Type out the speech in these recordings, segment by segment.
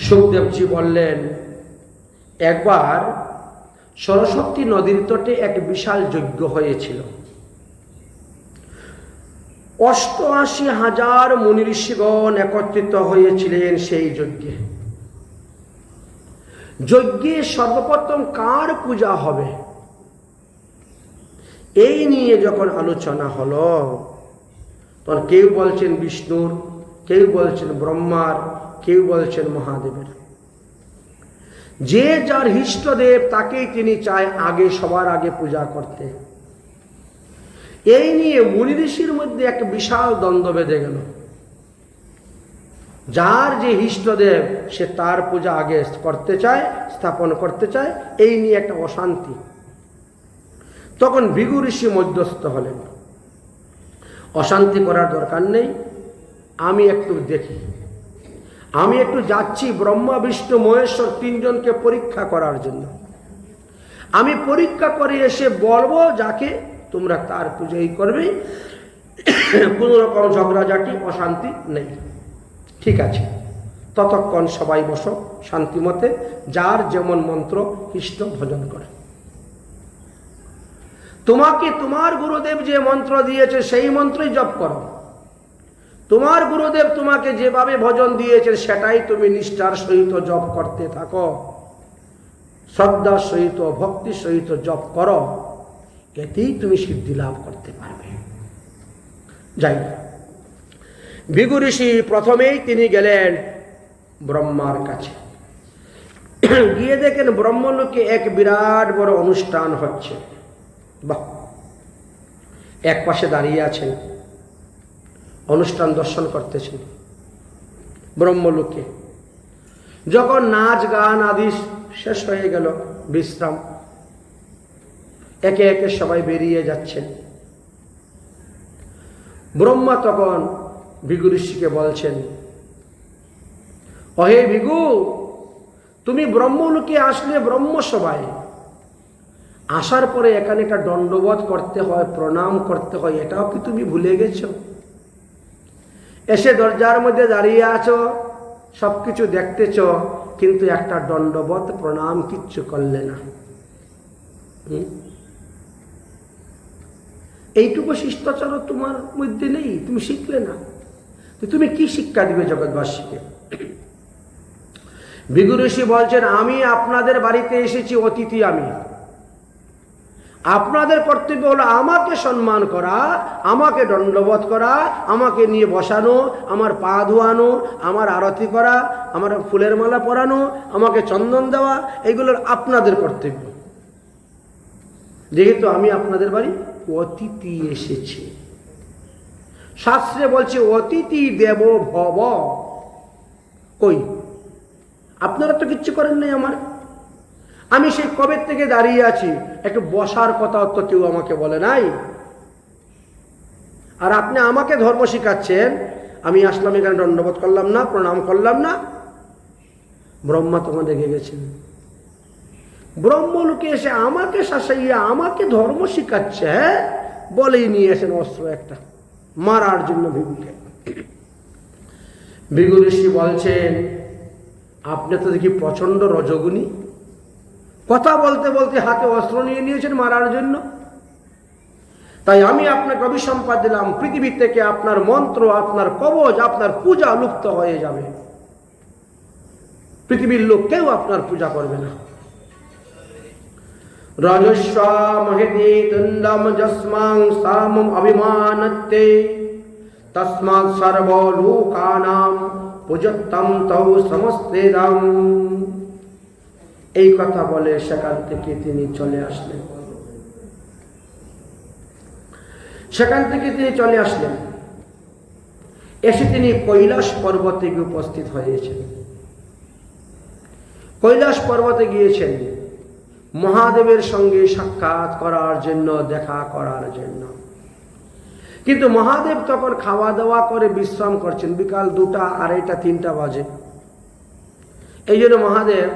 সুখদেবজি বললেন, একবার সরস্বতী নদীর তটে এক বিশাল যজ্ঞ হয়েছিল। ৮৮,০০০ মুনি ঋষিগণ একত্রিত হয়েছিলেন সেই যজ্ঞে। যজ্ঞে সর্বপ্রথম কার পূজা হবে এই নিয়ে যখন আলোচনা হলো, তখন কেউ বলছেন বিষ্ণুর, কেউ বলছেন ব্রহ্মার, কেউ বলছেন মহাদেবের। যে যার ইষ্টদেব তাকেই তিনি চায় আগে, সবার আগে পূজা করতে। এই নিয়ে মুনি ঋষির মধ্যে এক বিশাল দ্বন্দ্ব বেঁধে গেল। যার যে ইষ্টদেব সে তার পূজা আগে করতে চায়, স্থাপন করতে চায়, এই নিয়ে একটা অশান্তি। তখন ভৃগু ঋষি মধ্যস্থ হলেন, অশান্তি করার দরকার নেই, আমি একটু দেখি, আমি একটু যাচ্ছি ব্রহ্মা বিষ্ণু মহেশ্বর তিনজনকে পরীক্ষা করার জন্য। আমি পরীক্ষা করে এসে বলবো যাকে তোমরা তার পূজাই করবে, কোনো রকম ঝগড়াঝাটি অশান্তি নেই। ঠিক আছে, ততক্ষণ সবাই বসো শান্তি মতে, যার যেমন মন্ত্র ইষ্ট ভজন করে। তোমাকে তোমার গুরুদেব যে মন্ত্র দিয়েছে সেই মন্ত্রই জপ করো। তোমার গুরুদেব তোমাকে যেভাবে ভজন দিয়েছে সেটাই তুমি নিষ্ঠার সহিত জপ করতে থাকো, শ্রদ্ধার সহিত ভক্তির সহিত জপ করো, এতেই তুমি সিদ্ধি লাভ করতে পারবে। যাই, ভৃগু ঋষি প্রথমেই তিনি গেলেন ব্রহ্মার কাছে। গিয়ে দেখেন ব্রহ্মলোকে এক বিরাট বড় অনুষ্ঠান হচ্ছে। বাহ, এক পাশে দাঁড়িয়ে আছেন, অনুষ্ঠান দর্শন করতেছেন ব্রহ্মলোকে। যখন নাচ গান আদি শেষ হয়ে গেল, বিশ্রাম, একে একে সবাই বেরিয়ে যাচ্ছেন। ব্রহ্মা তখন ভৃগু ঋষিকে বলছেন, অহে ভৃগু, তুমি ব্রহ্মলোকে আসলে ব্রহ্মসভায় আসার পরে এখানে একটা দণ্ডবোধ করতে হয়, প্রণাম করতে হয়, এটাও কি তুমি ভুলে গেছো? এসে দরজার মধ্যে দাঁড়িয়ে আছো, সবকিছু দেখতেছ, কিন্তু একটা দণ্ডবোধ প্রণাম কিচ্ছু করলে না। এইটুকু শিষ্টাচার তোমার মধ্যে নেই, তুমি শিখলে না, তুমি কি শিক্ষা দিবে জগৎবাসীকে? ভৃগু ঋষি বলছেন, আমি আপনাদের বাড়িতে এসেছি অতিথি, আমি আপনাদের কর্তব্য হলো আমাকে সম্মান করা, আমাকে দণ্ডবোধ করা, আমাকে নিয়ে বসানো, আমার পা ধোয়ানো, আমার আরতি করা, আমার ফুলের মালা পরানো, আমাকে চন্দন দেওয়া, এগুলোর আপনাদের কর্তব্য। যেহেতু আমি আপনাদের বাড়ি অতিথি এসেছি, শাস্ত্রে বলছে অতিথি দেব ভব। কই, আপনারা তো কিচ্ছু করেন নাই আমার, আমি সেই কবে থেকে দাঁড়িয়ে আছি, একটু বসার কথা তো কেউ আমাকে বলে নাই। আর আপনি আমাকে ধর্ম শিখাচ্ছেন, আমি আসলাম এখানে দণ্ডবোধ করলাম না, প্রণাম করলাম না। ব্রহ্মা তখন রেগে গেছেন। ব্রহ্মলোকে এসে আমাকে শাসাইয়া আমাকে ধর্ম শিখাচ্ছে, হ্যাঁ, বলেই নিয়ে এসেন অস্ত্র একটা মারার জন্য ভৃগুকে। ভৃগু ঋষি বলছেন, আপনি তো দেখি প্রচন্ড রজগুণী, কথা বলতে বলতে হাতে অস্ত্র নিয়ে নিয়েছেন মারার জন্য। তাই আমি আপনাকে অভিসম্পাদ দিলাম, পৃথিবী থেকে আপনার মন্ত্র, আপনার কবচ, আপনার পূজা লুপ্ত হয়ে যাবে, পৃথিবীর লোক কেউ আপনার পূজা করবে না। রাজস্বা মহেতি তুণ্ডম যস্মাং সামম অভিমানত্তে তস্মাৎ সর্বলোকানাম পূজত্যম তৌ সমস্তেদম। এই কথা বলে সেখান থেকে তিনি চলে আসলেন। এসে তিনি কৈলাস পর্বতে গিয়ে উপস্থিত হয়েছেন। কৈলাস পর্বতে গিয়েছেন মহাদেবের সঙ্গে সাক্ষাৎ করার জন্য, দেখা করার জন্য। কিন্তু মহাদেব তখন খাওয়া দাওয়া করে বিশ্রাম করছেন, বিকাল 2টা, 2:30, 3টা বাজে। এই জন্য মহাদেব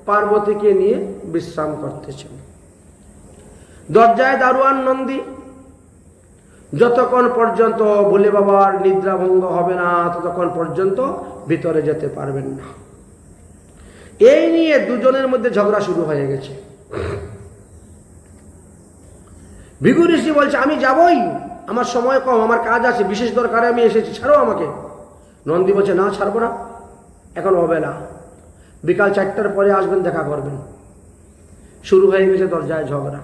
পার্বতীকে নিয়ে বিশ্রাম করতেছেন। দরজায় দারোয়ান নন্দী, যতক্ষণ পর্যন্ত ভোলে বাবার নিদ্রাভঙ্গ হবে না ততক্ষণ পর্যন্ত ভিতরে যেতে পারবেন না। এই নিয়ে দুজনের মধ্যে ঝগড়া শুরু হয়ে গেছে। ভিখু ঋষি বলছে আমি যাবই, আমার সময় কম, আমার কাজ আছে, বিশেষ দরকারে আমি এসেছি, ছাড়ো আমাকে। নন্দী বলছে না, ছাড়বো না, এখন অবেলা, বিকাল 4টার পরে আসবেন, দেখা করবেন। শুরু হয়ে গেছে দরজায় ঝগড়া।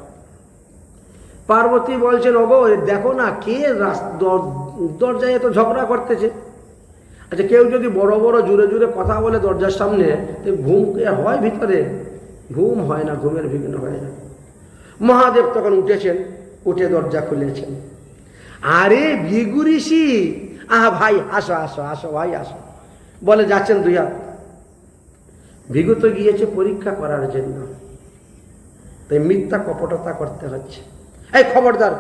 পার্বতী বলছেন ওগো দেখো না কে দরজায় এত ঝগড়া করতেছে। আচ্ছা কেউ যদি বড় বড় জুড়ে জুড়ে কথা বলে দরজার সামনে, ঘুম হয় ভিতরে? ঘুম হয় না, ঘুমের বিঘ্ন হয়ে যায়। মহাদেব তখন উঠেছেন, উঠে দরজা খুলেছেন। আরে ভিখু ঋষি, আহা ভাই আসো আসো আসো ভাই আসো, বলে যাচ্ছেন 2 হাত। ভিখু তো গিয়েছে পরীক্ষা করার জন্য, তাই মিথ্যা কপটতা করতে হচ্ছে। এই খবরদার,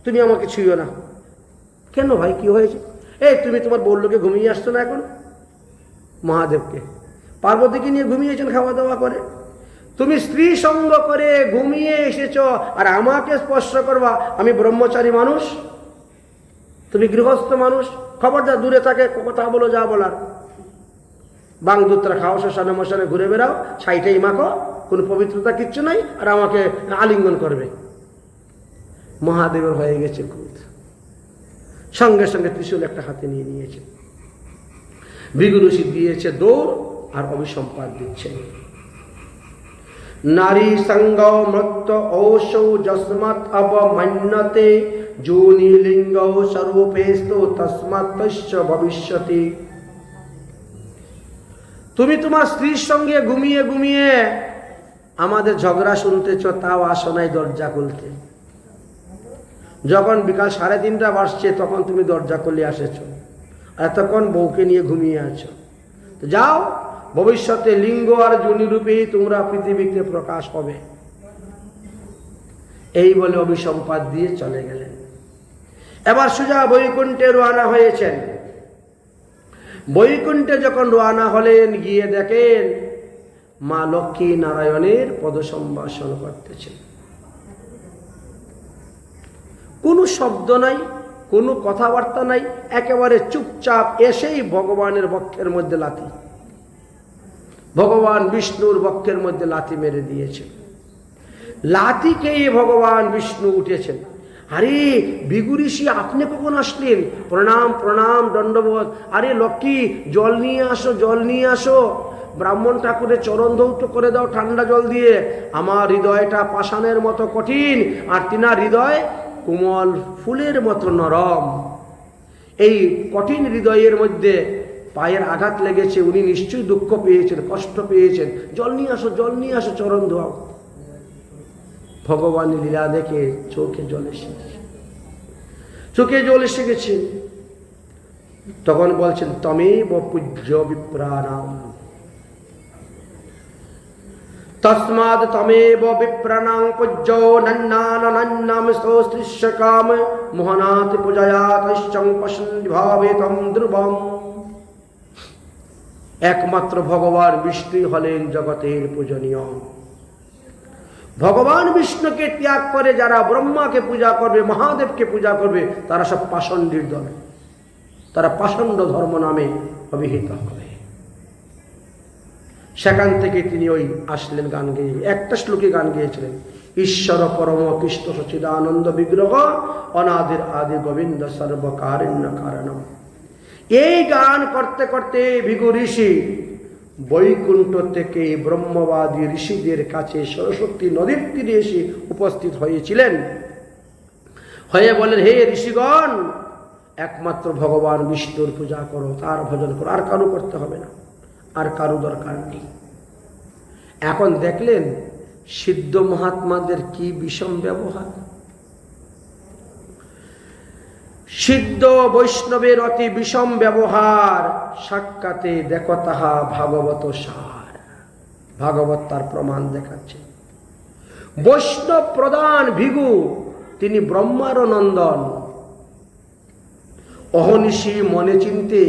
তুমি আমাকে ছুঁয়ো না। কেন ভাই, কি হয়েছে? এই তুমি তোমার বউলোকে ঘুমিয়ে আসছো না এখন? মহাদেবকে, পার্বতীকে নিয়ে ঘুমিয়েছেন খাওয়া দাওয়া করে, তুমি স্ত্রী সঙ্গ করে ঘুমিয়ে এসেছ আর আমাকে স্পর্শ করবা? আমি ব্রহ্মচারী মানুষ, তুমি গৃহস্থ মানুষ, খবরদার দূরে থাকে, কথা বলো যা বলার। বাংদুত্রা খাও, শ্মশানে মশানে ঘুরে বেড়াও, ছাইটাই মাখো, কোনো পবিত্রতা কিচ্ছু নাই, আর আমাকে আলিঙ্গন করবে। মহাদেবের হয়ে গেছে ক্রোধ, সঙ্গে সঙ্গে ত্রিশূল একটা হাতে নিয়ে নিয়েছে। ভিখু ঋষি দিয়েছে দৌড় আর অভিসম্পাদ দিচ্ছেন। নারী সঙ্গ মৃত্য ঔষৌ যস্মাৎ অবমান্যতে যোনি লিঙ্গ স্বরূপেস্তু তস্মাৎ তস্য ভবিষ্যতি। তুমি তোমার স্ত্রীর সঙ্গে ঘুমিয়ে ঘুমিয়ে আমাদের ঝগড়া শুনতেছ, তাও আসো নাই দরজা খুলতে। যখন বিকাল 3:30 বাজছে তখন তুমি দরজা খুলে আসেছ, এতক্ষণ বউকে নিয়ে ঘুমিয়ে আছো। তো যাও, ভবিষ্যতে লিঙ্গ আর যোনি রূপেই তোমরা পৃথিবীতে প্রকাশ হবে। এই বলে অভিসম্পাদ দিয়ে চলে গেলেন। এবার সোজা বৈকুণ্ঠে রওনা হয়েছেন। বৈকুণ্ঠে যখন রওনা হলেন, গিয়ে দেখেন মা লক্ষ্মী নারায়ণের পদসম্ভাষণ করতেছেন। কোনো শব্দ নাই, কোনো কথাবার্তা নাই, একেবারে চুপচাপ এসেই ভগবানের বক্ষের মধ্যে লাথি, ভগবান বিষ্ণুর বক্ষের মধ্যে লাথি মেরে দিয়েছেন। লাথি খেয়ে ভগবান বিষ্ণু উঠেছেন। আরে ভিখু ঋষি আপনি কখন আসলেন? প্রণাম প্রণাম, দণ্ডবোধ। আরে লক্ষ্মী জল নিয়ে আসো, জল নিয়ে আসো, ব্রাহ্মণ ঠাকুরের চরণ ধৌত করে দাও ঠান্ডা জল দিয়ে। আমার হৃদয়টা পাষাণের মতো কঠিন, আর তিনার হৃদয় কোমল ফুলের মতো নরম। এই কঠিন হৃদয়ের মধ্যে পায়ের আঘাত লেগেছে, উনি নিশ্চয়ই দুঃখ পেয়েছেন, কষ্ট পেয়েছেন। জল নিয়ে আসো, জল নিয়ে আসো, চরণ ধোয়াও। ভগবানের লীলা দেখে চোখে জল এসে গেছে, চোখে জল এসে গেছে। তখন বলছেন তমেব পূজ্য বিপ্রাণাম, তস্মাদ তমেব বিপ্রাণাং পূজ্য নন্নানন্নাম স্তোস্ত্রিষ্যকাম মোহনাত পূজয়াতশ্চং পশন ভাবেতম ধ্রুবম। একমাত্র ভগবান বিষ্ণু হলেন জগতের পূজনীয়। ভগবান বিষ্ণুকে ত্যাগ করে যারা ব্রহ্মাকে পূজা করবে, মহাদেবকে পূজা করবে, তারা সব পাষণ্ডীর দল, তারা পাষণ্ড ধর্ম নামে অভিহিত হবে। সেখান থেকে তিনি ওই আসলেন গান গেয়ে, একটা শ্লোকে গান গেয়েছিলেন, ঈশ্বর পরম কৃষ্ণ সচিদানন্দ বিগ্রহ অনাদির আদি গোবিন্দ সর্বকারণ্য কারণম। এই গান করতে করতে ভিখু ঋষি বৈকুণ্ঠ থেকে ব্রহ্মবাদী ঋষিদের কাছে সরস্বতী নদীর তীরে এসে উপস্থিত হয়েছিলেন। হয়ে বলেন, হে ঋষিগণ, একমাত্র ভগবান বিষ্ণুর পূজা করো, তার ভজন করো, আর কারো করতে হবে না, আর কারো দরকার নেই। এখন দেখলেন সিদ্ধ মহাত্মাদের কি বিষম ব্যবহার। সিদ্ধ বৈষ্ণবের অতি বিষম ব্যবহার, সাক্ষাতে দেখো তাহা ভাগবত সার। ভাগবত তার প্রমাণ দেখাচ্ছে। বৈষ্ণব প্রধান ভিখু, তিনি ব্রহ্মার নন্দন। অহনিশি মনে চিনতে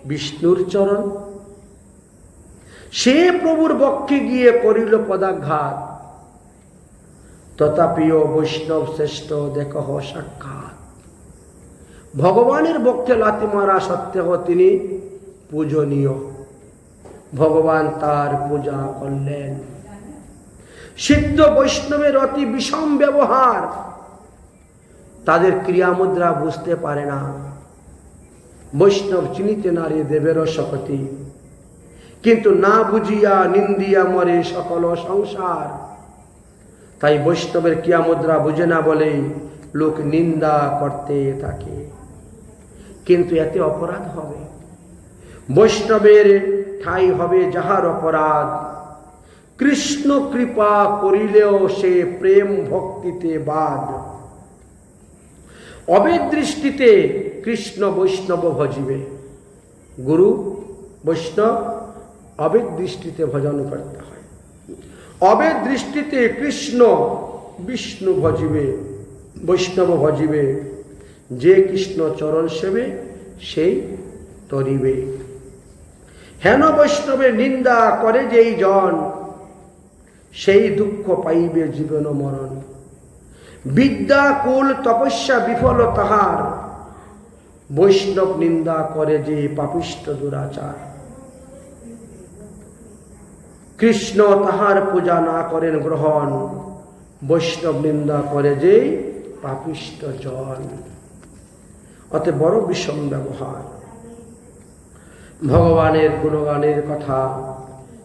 বিষ্ণুর চরণ, সে প্রভুর বক্ষে গিয়ে করিল পদাঘাত। তথাপিও বৈষ্ণব শ্রেষ্ঠ দেখহ সাক্ষাৎ। ভগবানের বক্ষে লাথি মারা সত্ত্বেও তিনি পূজনীয়। ভগবান তার পূজা করলেন। সিদ্ধ বৈষ্ণবের অতি বিষম ব্যবহার, তাদের ক্রিয়ামুদ্রা বুঝতে পারে না। বৈষ্ণব চিনিতে নারী দেবেরও শপথি, কিন্তু না বুঝিয়া নিন্দিয়া মরে সকল সংসার। তাই বৈষ্ণবের ক্রিয়ামুদ্রা বুঝে না বলেই লোক নিন্দা করতে থাকে, কিন্তু এতে অপরাধ হবে। বৈষ্ণবের ঠাই হবে যাহার অপরাধ, কৃষ্ণ কৃপা করিলেও সে প্রেম ভক্তিতে বাদ। অবেদ দৃষ্টিতে কৃষ্ণ বৈষ্ণব ভজিবে, গুরু বৈষ্ণব অবেদ দৃষ্টিতে ভজন করতে হয়। অবেদ দৃষ্টিতে কৃষ্ণ বিষ্ণু ভজিবে, বৈষ্ণব ভজিবে। যে কৃষ্ণ চরণ সেবে সেই তরিবে। হেন বৈষ্ণবের নিন্দা করে যেই জন, সেই দুঃখ পাইবে জীবন মরণ। বিদ্যা কুল তপস্যা বিফল তাহার, বৈষ্ণব নিন্দা করে যে পাপিষ্ঠ দুরাচার। কৃষ্ণ তাহার পূজা না করেন গ্রহণ, বৈষ্ণব নিন্দা করে যে পাপিষ্ঠ জন। অতে বড় বিষম ব্যবহার। ভগবানের গুণগানের কথা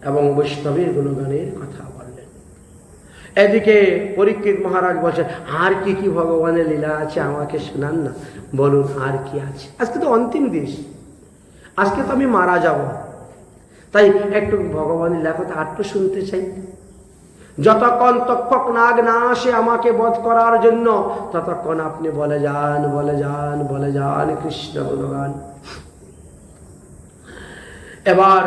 এবং বৈষ্ণবের গুণগানের কথা বললেন। এদিকে পরীক্ষিত মহারাজ বলছেন, আর কি কি ভগবানের লীলা আছে আমাকে শোনান না, বলুন আর কি আছে। আজকে তো অন্তিম দিন, আজকে তো আমি মারা যাব, তাই একটু ভগবানের লীলা কথা আর একটু শুনতে চাই। যতক্ষণ তক্ষক নাগ না আসে আমাকে বধ করার জন্য, ততক্ষণ আপনি বলে যান বলে যান বলে যান কৃষ্ণ গুণগান। এবার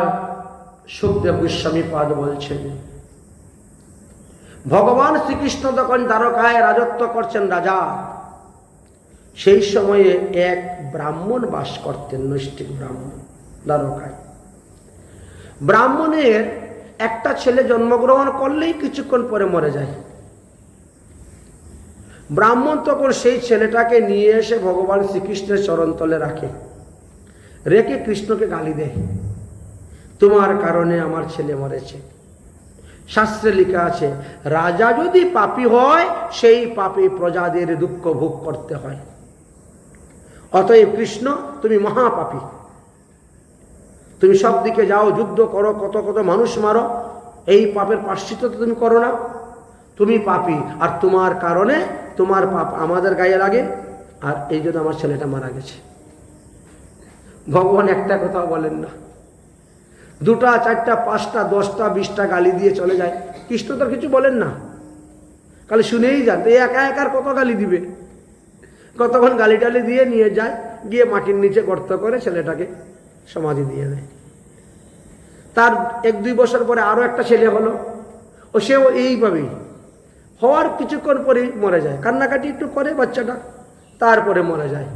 সুখদেব গোস্বামী পাদ বলছেন, ভগবান শ্রীকৃষ্ণ যখন দ্বারকায় রাজত্ব করছেন রাজা, সেই সময়ে এক ব্রাহ্মণ বাস করতেন, নৈষ্ঠিক ব্রাহ্মণ দ্বারকায়। ব্রাহ্মণের একটা ছেলে জন্মগ্রহণ করলেই কিছুক্ষণ পরে মরে যায়। ব্রাহ্মণ তখন সেই ছেলেটাকে নিয়ে এসে ভগবান শ্রীকৃষ্ণের চরণতলে রাখে, রেখে কৃষ্ণকে গালি দেয়, তোমার কারণে আমার ছেলে মরেছে। শাস্ত্রে লেখা আছে, রাজা যদি পাপী হয় সেই পাপে প্রজাদের দুঃখ ভোগ করতে হয়। অতএব কৃষ্ণ তুমি মহাপাপী, তুমি সব দিকে যাও, যুদ্ধ করো, কত কত মানুষ মারো, এই পাপের প্রায়শ্চিত্ত তুমি করো না, তুমি পাপী, আর তোমার কারণে তোমার পাপ আমাদের গায়ে লাগে, আর এই জন্য আমার ছেলেটা মারা গেছে। ভগবান একটা কথাও বলেন না, দুটা চারটা পাঁচটা 10টা 20টা গালি দিয়ে চলে যায়। কৃষ্ণ তো কিছু বলেন না, খালি শুনেই যান। তো একা একার কত গালি দিবে, কতক্ষণ গালি টালি দিয়ে নিয়ে যায়, গিয়ে মাটির নিচে গর্ত করে ছেলেটাকে সমাধি দিয়ে দেয়। তার 1-2 বছর পরে আরো একটা ছেলে হলো, ও সেও এইভাবেই হওয়ার কিছুক্ষণ পরেই মরে যায়, কান্নাকাটি একটু করে বাচ্চাটা, তারপরে মরে যায়।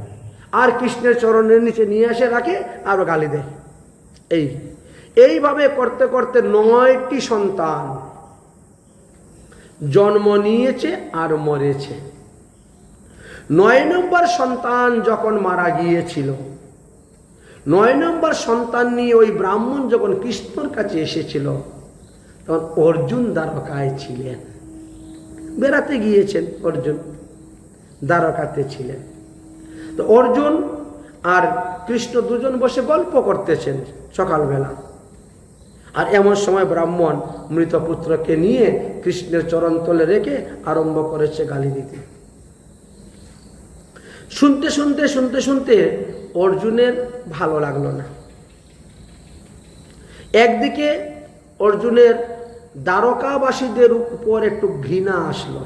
আর কৃষ্ণের চরণের নিচে নিয়ে এসে রাখে, আরো গালি দেয়। এইভাবে করতে করতে 9টি সন্তান জন্ম নিয়েছে আর মরেছে। 9 নম্বর সন্তান যখন মারা গিয়েছিল, 9 নম্বর সন্তান নিয়ে ওই ব্রাহ্মণ যখন কৃষ্ণর কাছে এসেছিল, তখন অর্জুন দ্বারকায় ছিলেন, বেড়াতে গিয়েছেন। অর্জুন দ্বারকাতে ছিলেন। তো অর্জুন আর কৃষ্ণ দুজন বসে গল্প করতেছেন সকালবেলা। আর এমন সময় ব্রাহ্মণ মৃত পুত্রকে নিয়ে কৃষ্ণের চরণতলে রেখে আরম্ভ করেছে গালি দিতে। শুনতে শুনতে শুনতে শুনতে অর্জুনের ভালো লাগলো না। একদিকে অর্জুনের দ্বারকাবাসীদের উপর একটু ঘৃণা আসলো,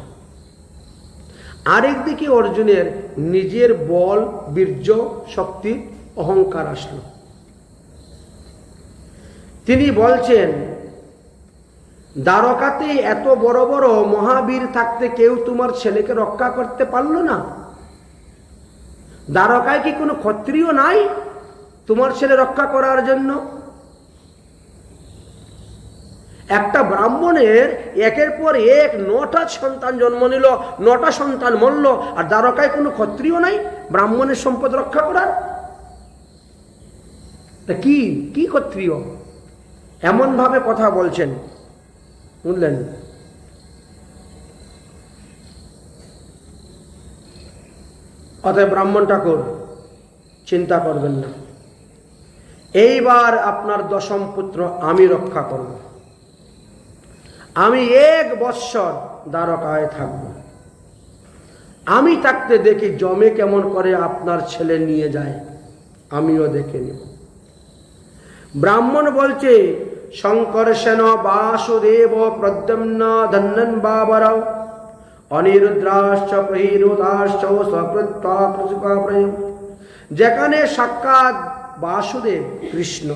আরেকদিকে অর্জুনের নিজের বল বীর্য শক্তি অহংকার আসলো। তিনি বলছেন, দ্বারকাতে এত বড় বড় মহাবীর থাকতে কেউ তোমার ছেলেকে রক্ষা করতে পারলো না? দ্বারকায় কি কোনো ক্ষত্রিয় নাই তোমার ছেলে রক্ষা করার জন্য? একটা ব্রাহ্মণের একের পর এক 9টা সন্তান জন্ম নিল, 9টা সন্তান মরল, আর দ্বারকায় কোনো ক্ষত্রিয় নাই ব্রাহ্মণের সম্পদ রক্ষা করার? কি কি ক্ষত্রিয়? এমনভাবে কথা বলছেন, বুঝলেন? অতএব ব্রাহ্মণ ঠাকুর চিন্তা করবেন না, এইবার আপনার দশম পুত্র আমি রক্ষা করব। আমি 1 বৎসর দ্বারকায় থাকব। আমি থাকতে দেখি জমে কেমন করে আপনার ছেলে নিয়ে যায়, আমিও দেখে নিব। ব্রাহ্মণ বলছে, শঙ্কর সেন বাসুদেব প্রদ্যম্ন ধন্যন বাবরাও অনিরুদ্রাশ্চ প্রহিরুদাশ্চ স্বকৃত্য। যেখানে সাক্ষাৎ বাসুদেব কৃষ্ণ,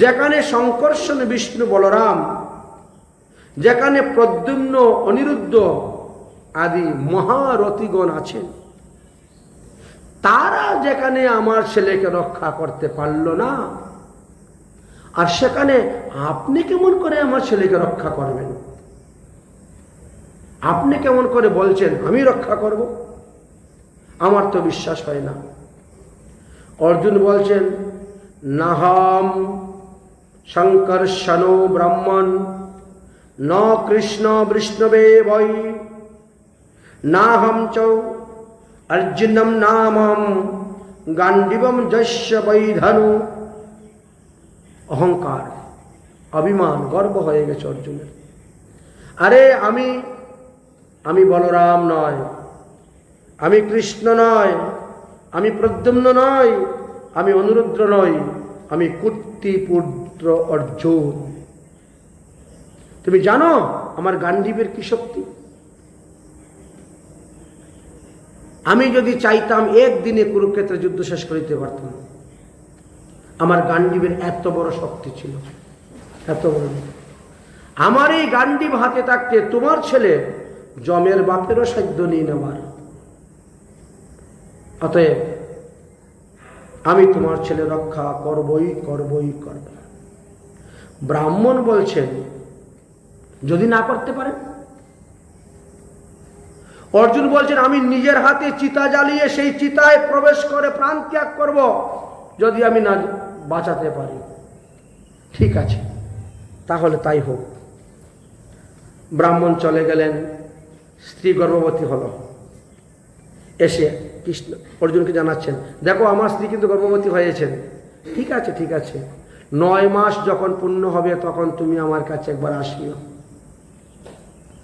যেখানে শঙ্কর্ষণ বিষ্ণু বলরাম, যেখানে প্রদ্যুম্ন অনিরুদ্ধ আদি মহারথীগণ আছেন, তারা যেখানে আমার ছেলেকে রক্ষা করতে পারল না, আর সেখানে আপনি কেমন করে আমার ছেলেকে রক্ষা করবেন? আপনি কেমন করে বলছেন আমি রক্ষা করব? আমার তো বিশ্বাস হয় না। অর্জুন বলছেন, নাহম শঙ্কর্ষণ ব্রাহ্মণ ন কৃষ্ণ বিষ্ণবে বৈ নাহম চ অর্জুনম নামম গান্ডীবম যস্য বৈধনু। অহংকার, অভিমান, গর্ব হয়ে গেছে অর্জুনের। আরে আমি বলরাম নয়, আমি কৃষ্ণ নয়, আমি প্রদ্যুম্ন নয়, আমি অনিরুদ্ধ নয়, আমি কুন্তি পুত্র অর্জুন। তুমি জানো আমার গান্ডীবের কি শক্তি? আমি যদি চাইতাম একদিনে কুরুক্ষেত্রের যুদ্ধ শেষ করিতে পারতাম। আমার গান্ডীবের এত বড় শক্তি ছিল, এত বড়। আমার এই গান্ডীব হাতে থাকতে তোমার ছেলে জমের বাপেরও সাধ্য নেই নেবার। অতএব আমি তোমার ছেলে রক্ষা করবই করবই করব। ব্রাহ্মণ বলছেন, যদি না করতে পারেন? অর্জুন বলছেন, আমি নিজের হাতে চিতা জ্বালিয়ে সেই চিতায় প্রবেশ করে প্রাণ ত্যাগ করব যদি আমি না বাঁচাতে পারি। ঠিক আছে, তাহলে তাই হোক। ব্রাহ্মণ চলে গেলেন, স্ত্রী গর্ভবতী হলো। এসে কৃষ্ণ অর্জুনকে জানাচ্ছেন, দেখো আমার স্ত্রী কিন্তু গর্ভবতী হয়েছেন। ঠিক আছে ঠিক আছে, 9 মাস যখন পূর্ণ হবে তখন তুমি আমার কাছে একবার আসিও।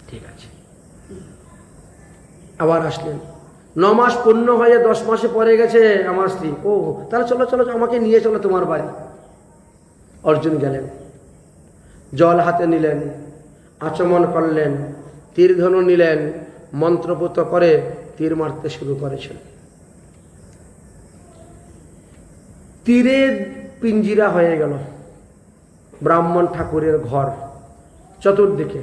ঠিক আছে। আবার আসলেন, 9 মাস পূর্ণ হয়ে 10 মাসে পরে গেছে আমার স্ত্রী। ও তাহলে চলো চলো, আমাকে নিয়ে চলো তোমার বাড়ি। অর্জুন গেলেন, জল হাতে নিলেন, আচমন করলেন, তীরধনু নিলেন, মন্ত্রপুত করে তীর মারতে শুরু করেছেন। তীরে পিঞ্জিরা হয়ে গেল ব্রাহ্মণ ঠাকুরের ঘর। চতুর্দিকে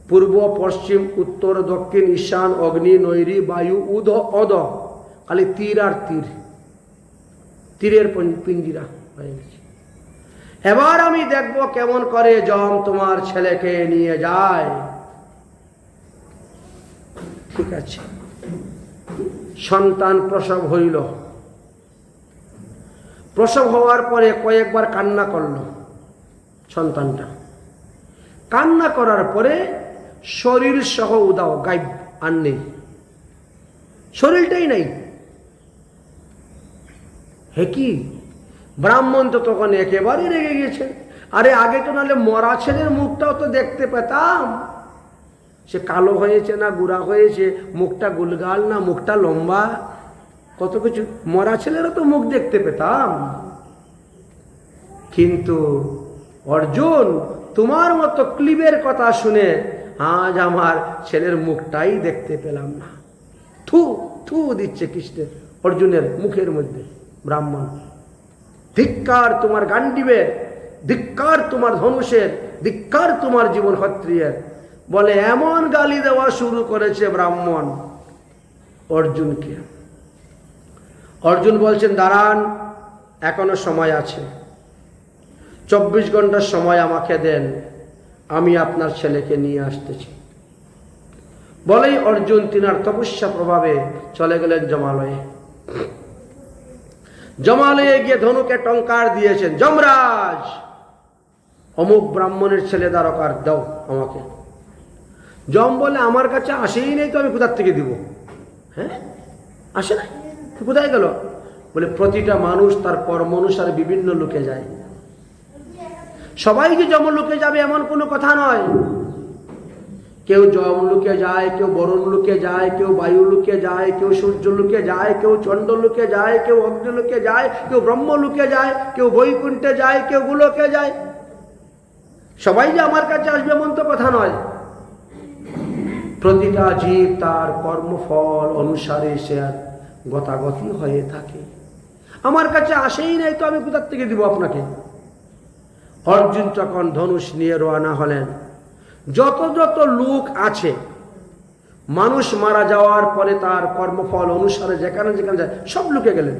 পূর্ব পশ্চিম উত্তর দক্ষিণ ঈশান অগ্নি নৈরি বায়ু উদ অদ, খালি তীর আর তীর, তীরের পিঞ্জিরা হয়ে গেছে। এবার আমি দেখব কেমন করে যম তোমার ছেলেকে নিয়ে যায়। ঠিক আছে, সন্তান প্রসব হইল। প্রসব হওয়ার পরে কয়েকবার কান্না করল সন্তানটা। কান্না করার পরে শরীর সহ উদাও, গায়েব, আর নেই, শরীরটাই নাই। হে কি! ব্রাহ্মণ তো তখন একেবারে রেগে গেছে। আরে আগে তো নাহলে মরা ছেলের মুখটাও তো দেখতে পেতাম, সে কালো হয়েছে না গুড়া হয়েছে, মুখটা গুলগাল না মুখটা লম্বা, কত কিছু। মরা ছেলেরও তো মুখ দেখতে পেতাম। কিন্তু অর্জুন, তোমার মতো ক্লিবের কথা শুনে আজ আমার ছেলের মুখটাই দেখতে পেলাম না। থু থু দিচ্ছে কৃষ্ণের অর্জুনের মুখের মধ্যে। ব্রাহ্মণ, ধিক্কার তোমার গান্ডীবের, ধিক্কার তোমার ধনুষের, ধিক্কার তোমার জীবন ক্ষত্রিয়ের, বলে এমন গালি দেওয়া শুরু করেছে ব্রাহ্মণ অর্জুনকে। অর্জুন বলছেন, দাঁড়ান, এখনো সময় আছে, 24 ঘন্টার সময় আমাকে দেন, আমি আপনার ছেলেকে নিয়ে আসতেছি। বলেই অর্জুন তিনার তপস্যা প্রভাবে চলে গেলেন জমালয়ে। জমালয়ে গিয়ে ধনুকে টঙ্কার দিয়েছেন, যমরাজ অমুক ব্রাহ্মণের ছেলে দ্বারকার দাও আমাকে। যম বলে আমার কাছে আসেই নেই, তো আমি কোথার থেকে দিব? হ্যাঁ, আসে নাই, কোথায় গেল? বলে প্রতিটা মানুষ তার কর্ম অনুসারে বিভিন্ন লোকে যায়। সবাই যে যমলোকে যাবে এমন কোনো কথা নয়। কেউ যমলোকে যায়, কেউ বরণলোকে যায়, কেউ বায়ুলোকে যায়, কেউ সূর্যলোকে যায়, কেউ চন্দ্রলোকে যায়, কেউ অগ্নিলোকে যায়, কেউ ব্রহ্মলোকে যায়, কেউ বৈকুণ্ঠে যায়, কেউ গোলকে যায়। সবাই যে আমার কাছে আসবে এমন তো কথা নয়। প্রতিটা জীব তার কর্মফল অনুসারে সে গতাগতি হয়ে থাকে। আমার কাছে আসেই নাই, তো আমি কোথার থেকে দিব আপনাকে? অর্জুন যখন ধনুষ নিয়ে রওনা হলেন, যত যত লোক আছে, মানুষ মারা যাওয়ার পরে তার কর্মফল অনুসারে যেখানে যেখানে যায় সব লোকে গেলেন,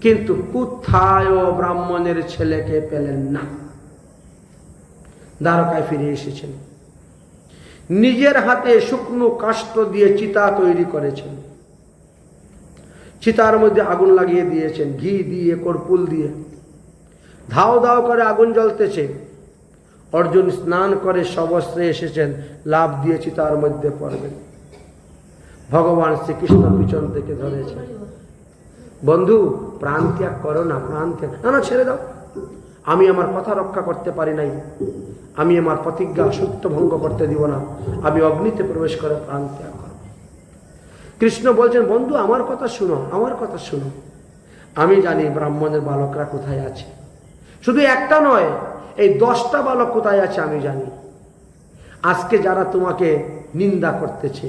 কিন্তু কোথায় ব্রাহ্মণের ছেলেকে পেলেন না। দ্বারকায় ফিরে এসেছেন, নিজের হাতে শুকনো কাষ্ঠ দিয়ে চিতা তৈরি করেছেন, চিতার মধ্যে আগুন লাগিয়ে দিয়েছেন, ঘি দিয়ে, কর্পূর দিয়ে, ধাও ধাও করে আগুন জ্বলতেছে। অর্জুন স্নান করে সবস্ত্রে এসেছেন, লাভ দিয়ে চিতার মধ্যে পড়বেন। ভগবান শ্রীকৃষ্ণ পিছন থেকে ধরেছেন, বন্ধু প্রাণ ত্যাগ করো না, প্রাণ ত্যাগ না, না ছেড়ে দাও, আমি আমার কথা রক্ষা করতে পারি নাই, আমি আমার প্রতিজ্ঞা সত্য ভঙ্গ করতে দিব না, আমি অগ্নিতে প্রবেশ করে প্রাণ ত্যাগ করব। কৃষ্ণ বলছেন, বন্ধু আমার কথা শুনো, আমার কথা শুনো, আমি জানি ব্রাহ্মণের বালকরা কোথায় আছে, শুধু একটা নয়, এই 10টা বালক কোথায় আছে আমি জানি। আজকে যারা তোমাকে নিন্দা করতেছে,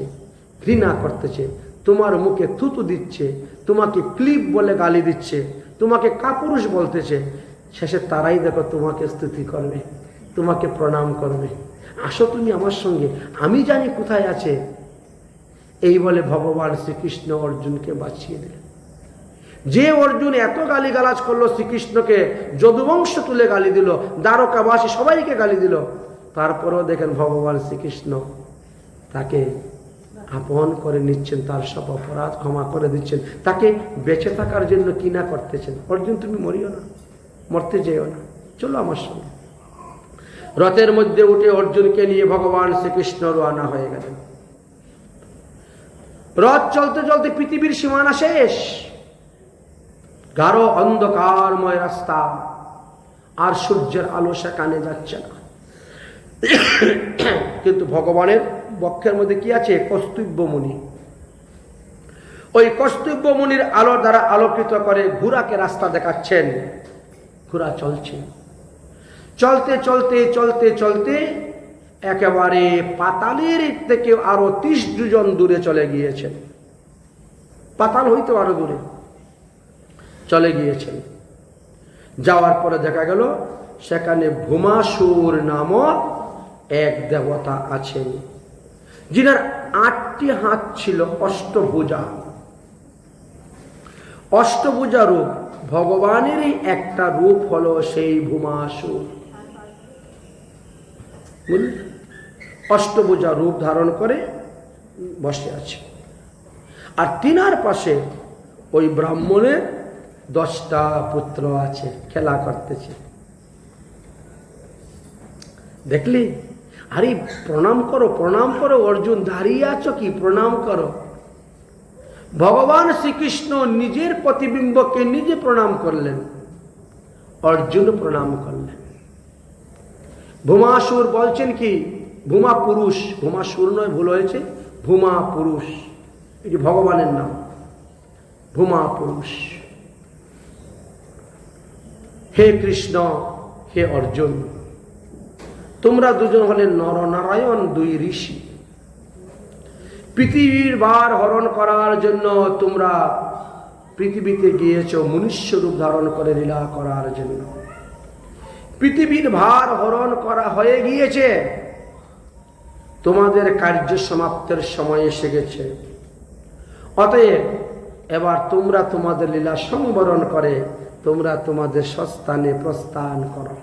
ঘৃণা করতেছে, তোমার মুখে থুতু দিচ্ছে, তোমাকে ক্লিপ বলে গালি দিচ্ছে, তোমাকে কাপুরুষ বলতেছে, শেষে তারাই দেখো তোমাকে স্তুতি করবে, তোমাকে প্রণাম করবে। আসো তুমি আমার সঙ্গে, আমি জানি কোথায় আছে। এই বলে ভগবান শ্রীকৃষ্ণ অর্জুনকে বাঁচিয়ে দিলেন। যে অর্জুন এত গালিগালাজ করলো শ্রীকৃষ্ণকে, যদুবংশ তুলে গালি দিল, দ্বারকাবাসী সবাইকে গালি দিল, তারপরেও দেখেন ভগবান শ্রীকৃষ্ণ তাকে আপন করে নিচ্ছেন, তার সব অপরাধ ক্ষমা করে দিচ্ছেন, তাকে বেঁচে থাকার জন্য কি না করতেছেন। অর্জুন তুমি মরিও না, মরতে যেও না, চলো আমার সঙ্গে। রথের মধ্যে উঠে অর্জুনকে নিয়ে ভগবান শ্রীকৃষ্ণ রওনা হয়ে গেলেন। রথ চলতে চলতে পৃথিবীর সীমানা শেষ, গাঢ় অন্ধকারময় রাস্তা, আর সূর্যের আলো সেখানে যাচ্ছে না। কিন্তু ভগবানের বক্ষের মধ্যে কি আছে? কৌস্তুভ মুনি। ওই কৌস্তুভ মুনির আলো দ্বারা আলোকিত করে ঘোড়াকে রাস্তা দেখাচ্ছেন। ঘোড়া চলছে, চলতে চলতে চলতে চলতে একেবারে পাতালের থেকে আরো 30 যোজন দূরে চলে গিয়েছেন। পাতাল হইতে আরো দূরে চলে গিয়েছেন। যাওয়ার পরে দেখা গেল সেখানে ভূমাসুর নামক এক দেবতা আছেন, যিনার 8টি হাত ছিল, অষ্টভুজা। অষ্টভুজা রূপ, ভগবানেরই একটা রূপ হলো সেই ভূমাসুর। অষ্টভুজা রূপ ধারণ করে বসে আছে, আর তিনার পাশে ওই ব্রাহ্মণের 10টা পুত্র আছে, খেলা করতেছে। দেখলি? আরে প্রণাম করো, প্রণাম করো, অর্জুন দাঁড়িয়ে আছো কি? প্রণাম করো। ভগবান শ্রীকৃষ্ণ নিজের প্রতিবিম্বকে নিজে প্রণাম করলেন, অর্জুন প্রণাম করলেন। ভূমাসুর বলছেন কি? ভূমা পুরুষ, ভূমাসুর নয়, ভুল হয়েছে, ভূমা পুরুষ, এটি ভগবানের নাম, ভূমা পুরুষ। হে কৃষ্ণ, হে অর্জুন, তোমরা দুজন হলেন নরনারায়ণ, 2 ঋষি। পৃথিবীর ভার হরণ করার জন্য তোমরা পৃথিবীতে গিয়েছ, মনুষ্য রূপ ধারণ করে লীলা করার জন্য। পৃথিবীর ভার হরণ করা হয়ে গিয়েছে, তোমাদের কার্য সমাপ্তের সময় এসে গেছে। অতএব এবার তোমরা তোমাদের লীলা সংবরণ করে তোমরা তোমাদের স্বস্থানে প্রস্থান করো।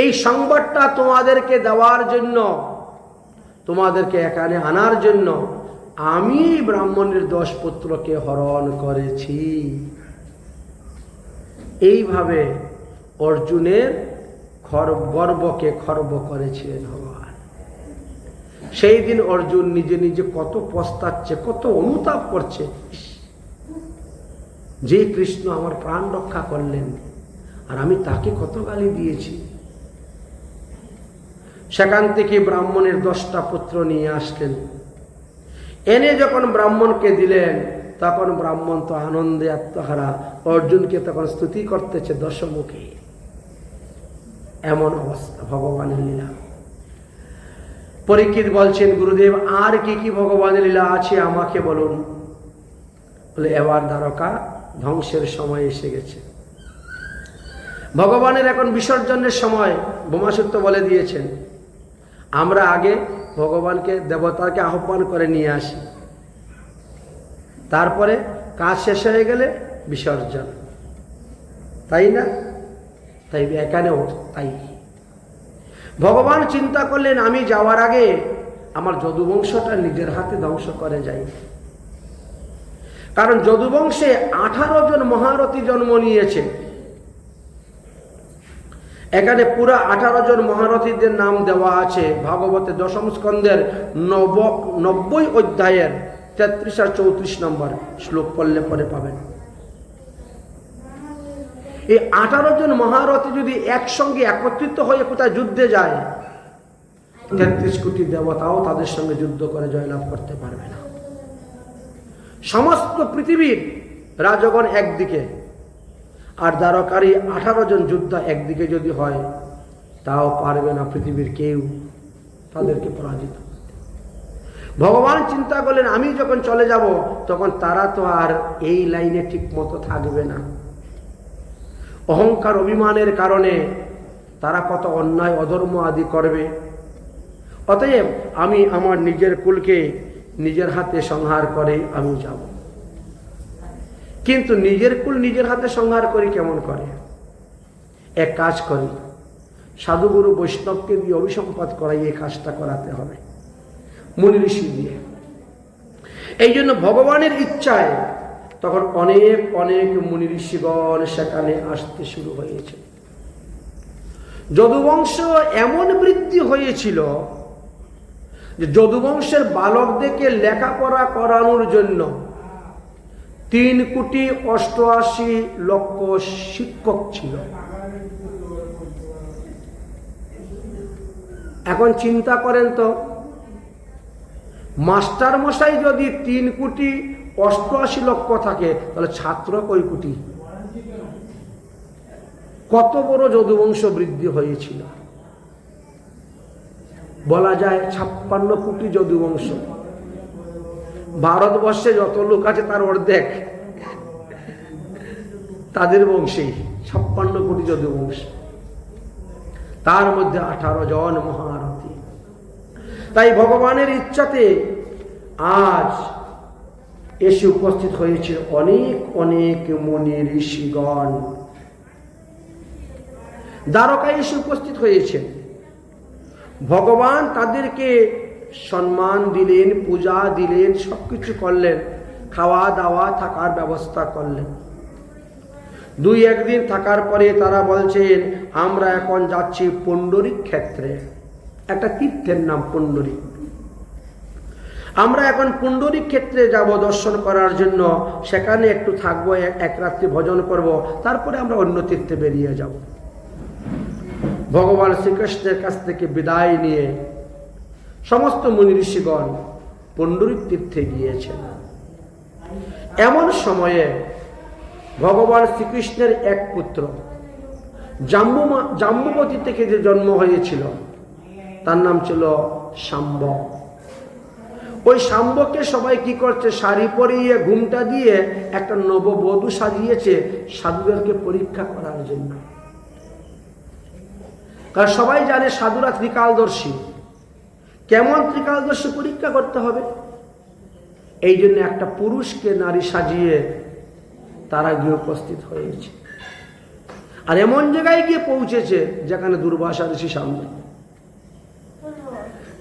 এই সংবাদটা তোমাদেরকে দেওয়ার জন্য, তোমাদেরকে এখানে আনার জন্য আমি ব্রাহ্মণের 10 পুত্রকে হরণ করেছি। এইভাবে অর্জুনের গর্বকে খর্ব করেছিলেন ভগবান। সেই দিন অর্জুন নিজে নিজে কত পস্তাচ্ছে, কত অনুতাপ করছে, যে কৃষ্ণ আমার প্রাণ রক্ষা করলেন আর আমি তাকে কত গালি দিয়েছি। সেখান থেকে ব্রাহ্মণের 10টা পুত্র নিয়ে আসলেন, এনে যখন ব্রাহ্মণকে দিলেন তখন ব্রাহ্মণ তো আনন্দে আত্মহারা, অর্জুনকে তখন স্তুতি করতেছে দশমুখে। এমন অবস্থা ভগবানের লীলা। পরীক্ষিত বলছেন, গুরুদেব আর কি কি ভগবানের লীলা আছে আমাকে বলুন। বলে এবার দ্বারকা ধ্বংসের সময় এসে গেছে, ভগবানের এখন বিসর্জনের সময়। বোমাসূত্র বলে দিয়েছেন, আমরা আগে ভগবানকে দেবতাকে আহ্বান করে নিয়ে আসি, তারপরে কাজ শেষ হয়ে গেলে বিসর্জন, তাই না? তাই এখানেও তাই। ভগবান চিন্তা করলেন আমি যাওয়ার আগে আমার যদুবংশটা নিজের হাতে ধ্বংস করে যাই। কারণ যদুবংশে 18 জন মহারথী জন্ম নিয়েছে। এখানে পুরা 18 জন মহারথীদের নাম দেওয়া আছে ভাগবতে 10ম স্কন্ধের 90 অধ্যায়ের 33 আর 34 নম্বর শ্লোক পড়লে পরে পাবেন। এই 18 জন মহারথী যদি একসঙ্গে একত্রিত হয়ে কোথায় যুদ্ধে যায়, 33 কোটি দেবতাও তাদের সঙ্গে যুদ্ধ করে জয়লাভ করতে পারবে না। সমস্ত পৃথিবীর রাজগণ একদিকে আর দ্বারকারী 18 জন যোদ্ধা একদিকে যদি হয়, তাও পারবে না পৃথিবীর কেউ তাদেরকে পরাজিত করতে। ভগবান চিন্তা করলেন আমি যখন চলে যাব তখন তারা তো আর এই লাইনে ঠিক মতো থাকবে না। অহংকার অভিমানের কারণে তারা কত অন্যায় অধর্ম আদি করবে। অতএব আমি আমার নিজের কুলকে নিজের হাতে সংহার করে আমি যাব। কিন্তু নিজের কুল নিজের হাতে সংহার করি কেমন করে? এক কাজ করি, সাধুগুরু বৈষ্ণবকে দিয়ে অভিসম্পাদ করাই এই কাজটা করাতে হবে, মুনি ঋষি দিয়ে। এই জন্য ভগবানের ইচ্ছায় তখন অনেক অনেক মুনি ঋষিগণ সেখানে আসতে শুরু হয়েছে। যদুবংশ এমন বৃদ্ধি হয়েছিল যে যদুবংশের বালকদেরকে লেখাপড়া করানোর জন্য 3,88,00,000 শিক্ষক ছিল। এখন চিন্তা করেন তো, মাস্টার মশাই যদি 3,88,00,000 থাকে তাহলে ছাত্র কই কোটি? কত বড় যদুবংশ বৃদ্ধি হয়েছিল। বলা যায় 56 কোটি যদুবংশ। ভারতবর্ষে যত লোক আছে তার অর্ধেক তাদের বংশেই 56 কোটি যদুবংশ, তার মধ্যে 18 জন মহারথী। তাই ভগবানের ইচ্ছাতে আজ এসে উপস্থিত হয়েছে অনেক অনেক মুনি ঋষিগণ। দ্বারকায় এসে উপস্থিত হয়েছে। ভগবান তাদেরকে সম্মান দিলেন, পূজা দিলেন, সবকিছু করলেন, খাওয়া দাওয়া থাকার ব্যবস্থা করলেন। 2-1 দিন থাকার পরে তারা বলছেন আমরা এখন যাচ্ছি পুণ্ডরিক ক্ষেত্রে, একটা তীর্থের নাম পুণ্ডরিক। আমরা এখন পুণ্ডরিক ক্ষেত্রে যাব দর্শন করার জন্য, সেখানে একটু থাকবো, এক রাত্রি ভজন করব, তারপরে আমরা অন্য তীর্থে বেরিয়ে যাব। ভগবান শ্রীকৃষ্ণের কাছ থেকে বিদায় নিয়ে সমস্ত মুনি ঋষিগণ পুণ্ডরিক তীর্থে গিয়েছেন। এমন সময়ে ভগবান শ্রীকৃষ্ণের এক পুত্র জাম্বুবতী থেকে যে জন্ম হয়েছিল তার নাম ছিল শাম্ব। ওই শাম্বকে সবাই কি করছে, শাড়ি পরিয়ে ঘুমটা দিয়ে একটা নববধূ সাজিয়েছে সাধুদেরকে পরীক্ষা করার জন্য। কারণ সবাই জানে সাধুরা ত্রিকালদর্শী, কেমন ত্রিকালদর্শী পরীক্ষা করতে হবে। এই জন্য একটা পুরুষকে নারী সাজিয়ে তারা গিয়ে উপস্থিত হয়েছে। আর এমন জায়গায় গিয়ে পৌঁছেছে যেখানে দুর্বাসা ঋষি সামনে।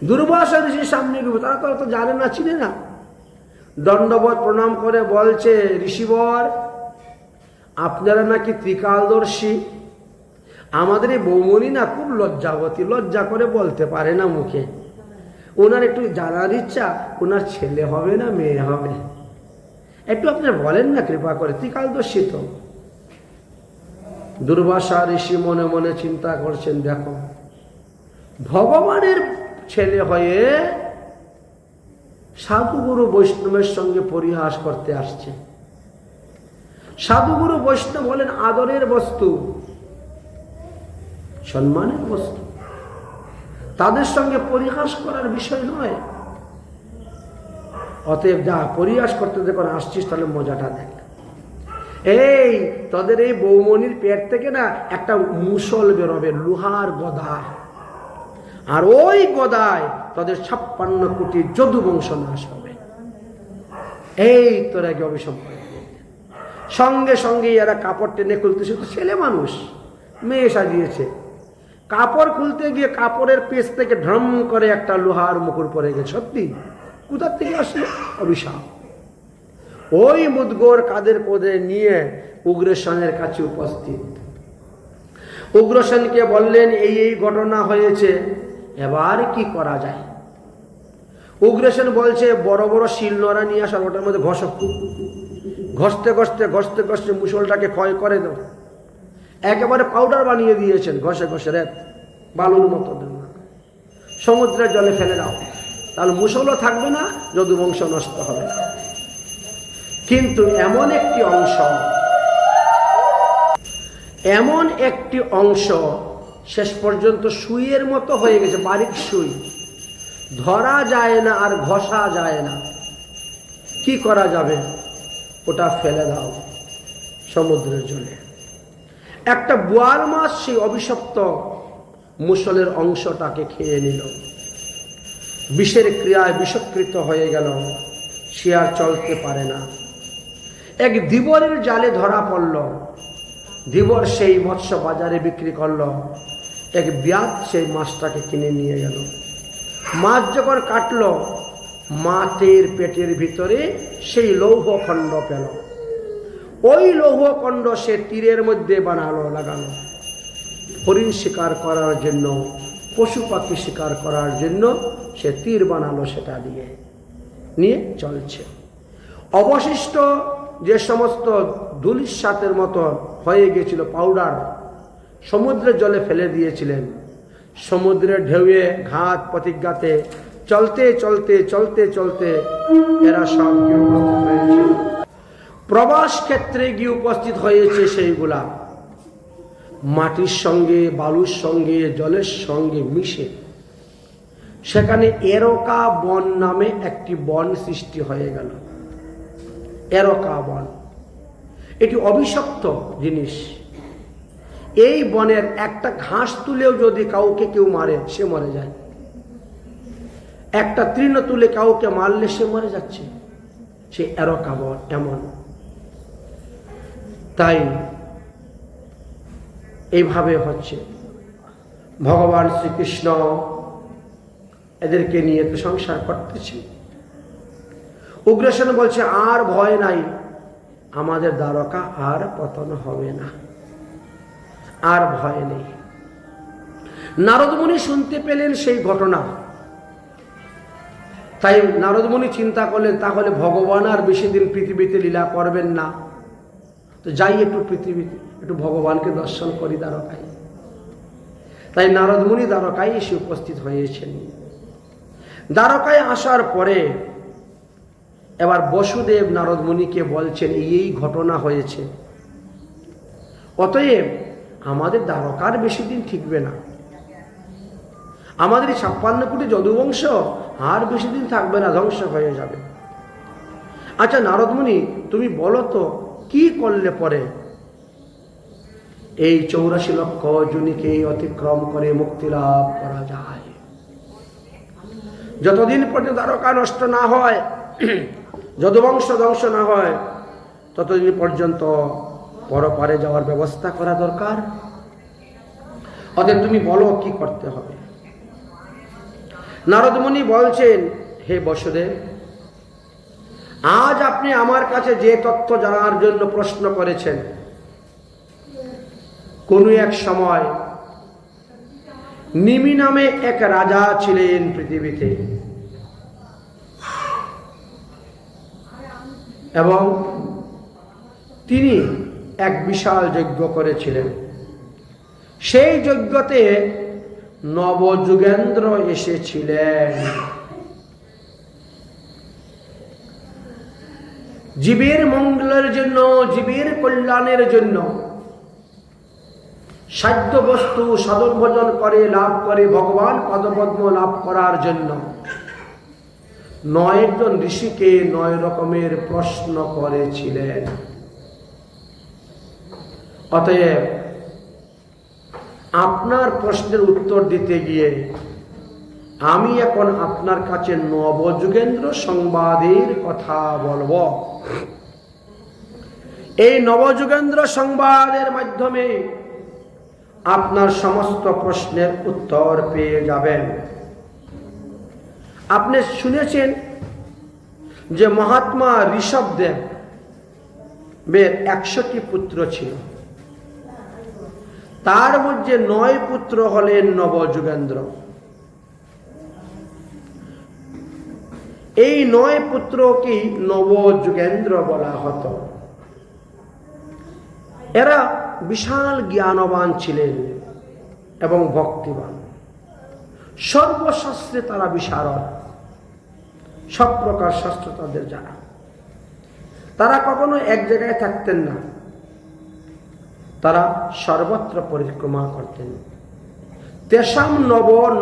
দুর্বাসা ঋষির সামনে গিয়ে তারা তো জানে না, চিনে না। দণ্ডবোধ প্রণাম করে বলছে, ঋষিবর আপনারা নাকি ত্রিকালদর্শী, আমাদের এই বৌমনি না খুব লজ্জাবতী, লজ্জা করে বলতে পারে না মুখে। ওনার একটু জানার ইচ্ছা, ওনার ছেলে হবে না মেয়ে হবে, একটু আপনি বলেন না কৃপা করে। ত্রিকালদর্শী তো। দুর্বাসা ঋষি মনে মনে চিন্তা করছেন, দেখো ভগবানের ছেলে হয়ে সাধুগুরু বৈষ্ণবের সঙ্গে পরিহাস করতে আসছে। সাধুগুরু বৈষ্ণব হলেন আদরের বস্তু, সম্মানের বস্তু, তাদের সঙ্গে পরিহাস করার বিষয় নয়। অতএব যা পরিহাস করতে যখন আসছিস তাহলে মজাটা দেখ। এই তোদের এই বৌমনির পেট থেকে না একটা মুসল বেরোবে, লোহার গদা, আর ওই গদায় তোদের 56 কোটি যদুবংশ নাশ হবে। এই তোর আগে অভিশাপ করে। সঙ্গে সঙ্গে এরা কাপড় টেনে খুলতে, শুধু ছেলে মানুষ, মেয়ে সাজিয়েছে, কাপড় খুলতে গিয়ে কাপড়ের পেছ থেকে ঢ্রম করে একটা লোহার মুকুর পরে গেছে। সত্যি কোথার থেকে আসলো? অভিশাপ। ওই মুদগর কাদের কোদে নিয়ে উগ্রসেনের কাছে উপস্থিত। উগ্রসেনকে বললেন, এই এই ঘটনা হয়েছে, এবার কি করা যায়? উগ্রসেন বলছে, বড় বড় শিলনোড়া নিয়ে আসার, ওটার মধ্যে ঘষো, ঘষতে ঘষতে ঘষতে ঘষতে মুসলটাকে ক্ষয় করে দাও। একেবারে পাউডার বানিয়ে দিয়েছেন, ঘষে ঘষে রেত বালুর মতো সমুদ্রের জলে ফেলে দাও, তাহলে মুসলও থাকবে না, যদুবংশ নষ্ট হবে না। কিন্তু এমন একটি অংশ শেষ পর্যন্ত সুইয়ের মতো হয়ে গেছে, বারিক সুই, ধরা যায় না আর ঘষা যায় না। কি করা যাবে? ওটা ফেলে দাও সমুদ্রের জলে। একটা বোয়াল মাছ সেই অভিশপ্ত মুসলের অংশটাকে খেয়ে নিল, বিষের ক্রিয়ায় বিষকৃত হয়ে গেল, সে আর চলতে পারে না। এক ধীবরের জালে ধরা পড়ল, ধীবর সেই মৎস্য বাজারে বিক্রি করল, এক ব্যাত সেই মাছটাকে কিনে নিয়ে গেল। মাছ যখন কাটল, মাছের পেটের ভিতরে সেই লৌহখণ্ড পেল। ওই লৌহখণ্ড সে তীরের মধ্যে লাগালো, হরিণ শিকার করার জন্য, পশু পাখি শিকার করার জন্য সে তীর বানালো, সেটা দিয়ে নিয়ে চলছে। অবশিষ্ট যে সমস্ত ধুলিস্বাতের মতো হয়ে গেছিল পাউডার, সমুদ্রের জলে ফেলে দিয়েছিলেন। সমুদ্রের ঢেউয়ে ঘাত প্রতিঘাতে চলতে চলতে চলতে চলতে এরা সব গিয়ে উপস্থিত হয়েছে, প্রবাস ক্ষেত্রে গিয়ে উপস্থিত হয়েছে। সেইগুলা মাটির সঙ্গে, বালুর সঙ্গে, জলের সঙ্গে মিশে সেখানে এরকা বন নামে একটি বন সৃষ্টি হয়ে গেল। এরকা বন, এটি অভিশপ্ত জিনিস। এই বনের একটা ঘাস তুলেও যদি কাউকে কেউ মারে, সে মরে যায়। একটা তৃণ তুলে কাউকে মারলে সে মরে যাচ্ছে। সে এরকা বন এমন। তাই এইভাবে হচ্ছে। ভগবান শ্রীকৃষ্ণ এদেরকে নিয়ে তো সংসার করতেছে। উগ্রসেন বলছে, আর ভয় নাই, আমাদের দ্বারকা আর পতন হবে না, আর ভয় নেই। নারদ মুনি শুনতে পেলেন সেই ঘটনা। তাই নারদ মুনি চিন্তা করলেন, তাহলে ভগবান আর বেশি দিন পৃথিবীতে লীলা করবেন না, তো যাই একটু পৃথিবীতে, একটু ভগবানকে দর্শন করি দ্বারকায়। তাই নারদ মুনি দ্বারকায় এসে উপস্থিত হয়েছেন। দ্বারকায় আসার পরে এবার বসুদেব নারদ মুনিকে বলছেন, এই ঘটনা হয়েছে, অতএব আমাদের দ্বারকার বেশি দিন ঠিকবে না, আমাদের 56 কোটি যদুবংশ আর বেশি দিন থাকবে না, ধ্বংস হয়ে যাবে। আচ্ছা নারদ মুনি, তুমি বলো তো কি করলে পরে এই 84 লক্ষ জুনিকে অতিক্রম করে মুক্তি লাভ করা যায়? যতদিন পর্যন্ত দ্বারকা নষ্ট না হয়, যদুবংশ ধ্বংস না হয়, ততদিন পর্যন্ত পরপারে যাওয়ার ব্যবস্থা করা দরকার। অতএব তুমি বলো কি করতে হবে। নারদ মুনি বলছেন, হে বসুদেব, আজ আপনি আমার কাছে যে তথ্য জানার জন্য প্রশ্ন করেছেন, কোনো এক সময় নিমি নামে এক রাজা ছিলেন পৃথিবীতে, এবং তিনি এক বিশাল যজ্ঞ করেছিলেন। সেই যজ্ঞতে নবযুগেন্দ্র এসেছিলেন। জীবের মঙ্গলের জন্য, জীবের কল্যাণের জন্য সাধ্য বস্তু সাধন ভজন করে লাভ করে ভগবান পদপদ্ম লাভ করার জন্য 9 জন ঋষিকে 9 রকমের প্রশ্ন করেছিলেন। অতএব আপনার প্রশ্নের উত্তর দিতে গিয়ে আমি এখন আপনার কাছে নবযুগেন্দ্র সংবাদের কথা বলবো। এই নবযুগেন্দ্র সংবাদের মাধ্যমে আপনার সমস্ত প্রশ্নের উত্তর পেয়ে যাবেন। আপনি শুনেছেন যে মহাত্মা ঋষভদেবের 100টি পুত্র ছিল, তার মধ্যে 9 পুত্র হলেন নবযুগেন্দ্র। এই 9 পুত্রকে নবযুগেন্দ্র বলা হতো। এরা বিশাল জ্ঞানবান ছিলেন এবং ভক্তিবান। সর্বশাস্ত্রে তারা বিশারদ, সব প্রকার শাস্ত্র তাদের জানা। তারা কখনো এক জায়গায় থাকতেন না, তারা সর্বত্র পরিক্রমা করতেন। তেষাম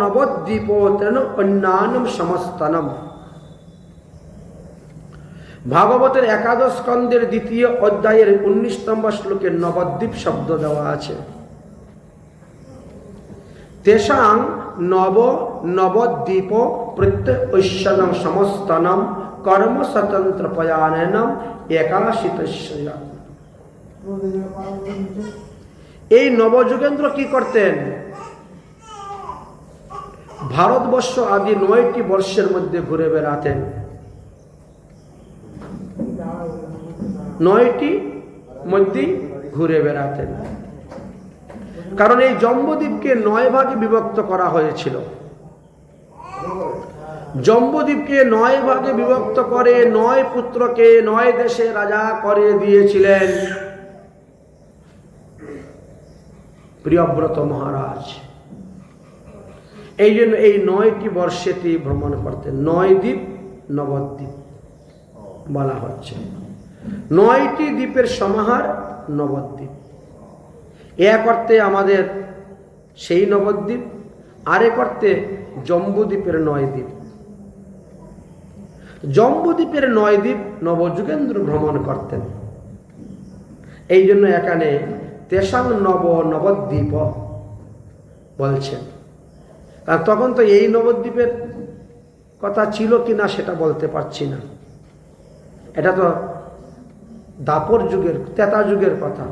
নবদ্বীপ তেন অন্যান্যম সমস্তনম। ভাগবতের 11 স্কন্ধের 2য় অধ্যায়ের 19 নম্বর শ্লোকে নবদ্বীপ শব্দ দেওয়া আছে। তেষাং নবদ্বীপ প্রত্যৈশ্বনম সমস্তনম কর্ম স্বতন্ত্র পয়াননম একাশিতস্য। এই নবযুগেন্দ্র কি করতেন? ভারতবর্ষ আদি 9টি বর্ষের মধ্যে ঘুরে বেড়াতেন। 9টি মধ্যে ঘুরে বেড়াতেন, কারণ এই জম্বুদ্বীপকে 9 ভাগে বিভক্ত করা হয়েছিল। জম্বুদ্বীপকে 9 ভাগে বিভক্ত করে 9 পুত্রকে 9 দেশে রাজা করে দিয়েছিলেন প্রিয়ব্রত মহারাজ। এই জন্য এই 9টি বর্ষেতে ভ্রমণ করতেন। 9 দ্বীপ নবদ্বীপ বলা হচ্ছে। 9টি দ্বীপের সমাহার নবদ্বীপ। এক অর্থে আমাদের সেই নবদ্বীপ, আরেক অর্থে জম্বুদ্বীপের 9 দ্বীপ। জম্বুদ্বীপের 9 দ্বীপ নবযুগেন্দ্র ভ্রমণ করতেন। এই জন্য এখানে তেষাং নবদ্বীপ বলছেন। কারণ তখন তো এই নবদ্বীপের কথা ছিল কিনা সেটা বলতে পারছি না। এটা তো দাপর যুগের, ত্রেতা যুগের কথা।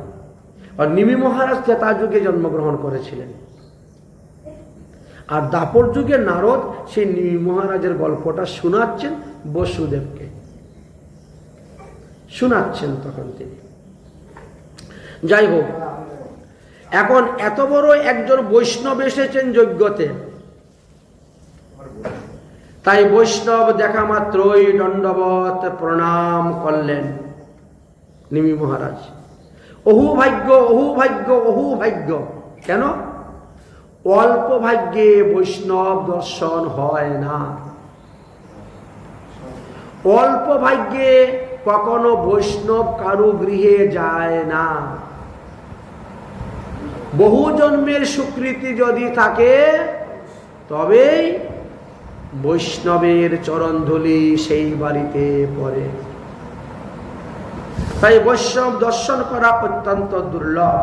আর নিমি মহারাজ ত্রেতা যুগে জন্মগ্রহণ করেছিলেন, আর দাপর যুগে নারদ সেই নিমি মহারাজের গল্পটা শোনাচ্ছেন বসুদেবকে, শোনাচ্ছেন তখন তিনি। যাই হোক, এখন এত বড় একজন বৈষ্ণব এসেছেন যজ্ঞতে, তাই বৈষ্ণব দেখা মাত্রই দণ্ডবত প্রণাম করলেন নিমি মহারাজ। অহু ভাগ্য, অহু ভাগ্য, অহু ভাগ্য। কেন? অল্প ভাগ্যে বৈষ্ণব দর্শন হয় না। অল্প ভাগ্যে কখনো বৈষ্ণব কারো গৃহে যায় না। বহু জন্মের স্বীকৃতি যদি থাকে তবেই বৈষ্ণবের চরণধূলি সেই বাড়িতে পড়ে। তাই বৈষ্ণব দর্শন করা অত্যন্ত দুর্লভ।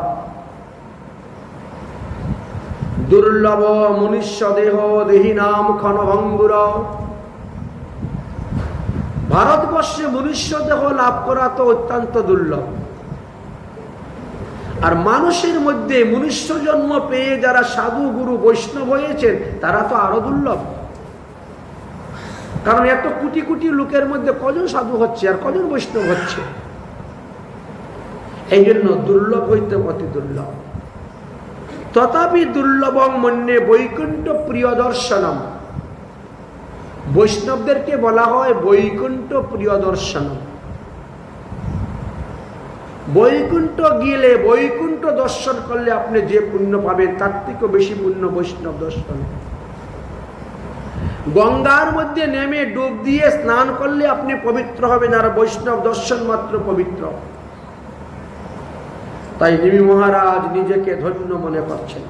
দুর্লভ মনুষ্য দেহ দেহি নাম ক্ষণভঙ্গুর। ভারতবর্ষে মনুষ্য দেহ লাভ করা তো অত্যন্ত দুর্লভ। আর মানুষের মধ্যে মনুষ্য জন্ম পেয়ে যারা সাধু গুরু বৈষ্ণব হয়েছেন তারা তো আরো দুর্লভ। কারণ এত কোটি কোটি লোকের মধ্যে কজন সাধু হচ্ছে আর কজন বৈষ্ণব হচ্ছে? এই জন্য দুর্লভ হইতে অতি দুর্লভ। তথাপি দুর্লভং মন্যে বৈকুণ্ঠ প্রিয় দর্শনম। বৈষ্ণবদেরকে বলা হয় বৈকুণ্ঠ প্রিয় দর্শনম। বৈকুণ্ঠ গেলে, বৈকুণ্ঠ দর্শন করলে আপনি যে পুণ্য পাবেন তার থেকেও বেশি পুণ্য বৈষ্ণব দর্শন। গঙ্গার মধ্যে নেমে ডুব দিয়ে স্নান করলে আপনি পবিত্র হবেন, আর বৈষ্ণব দর্শন মাত্র পবিত্র। তাই নিমি মহারাজ নিজেকে ধন্য মনে করছেন।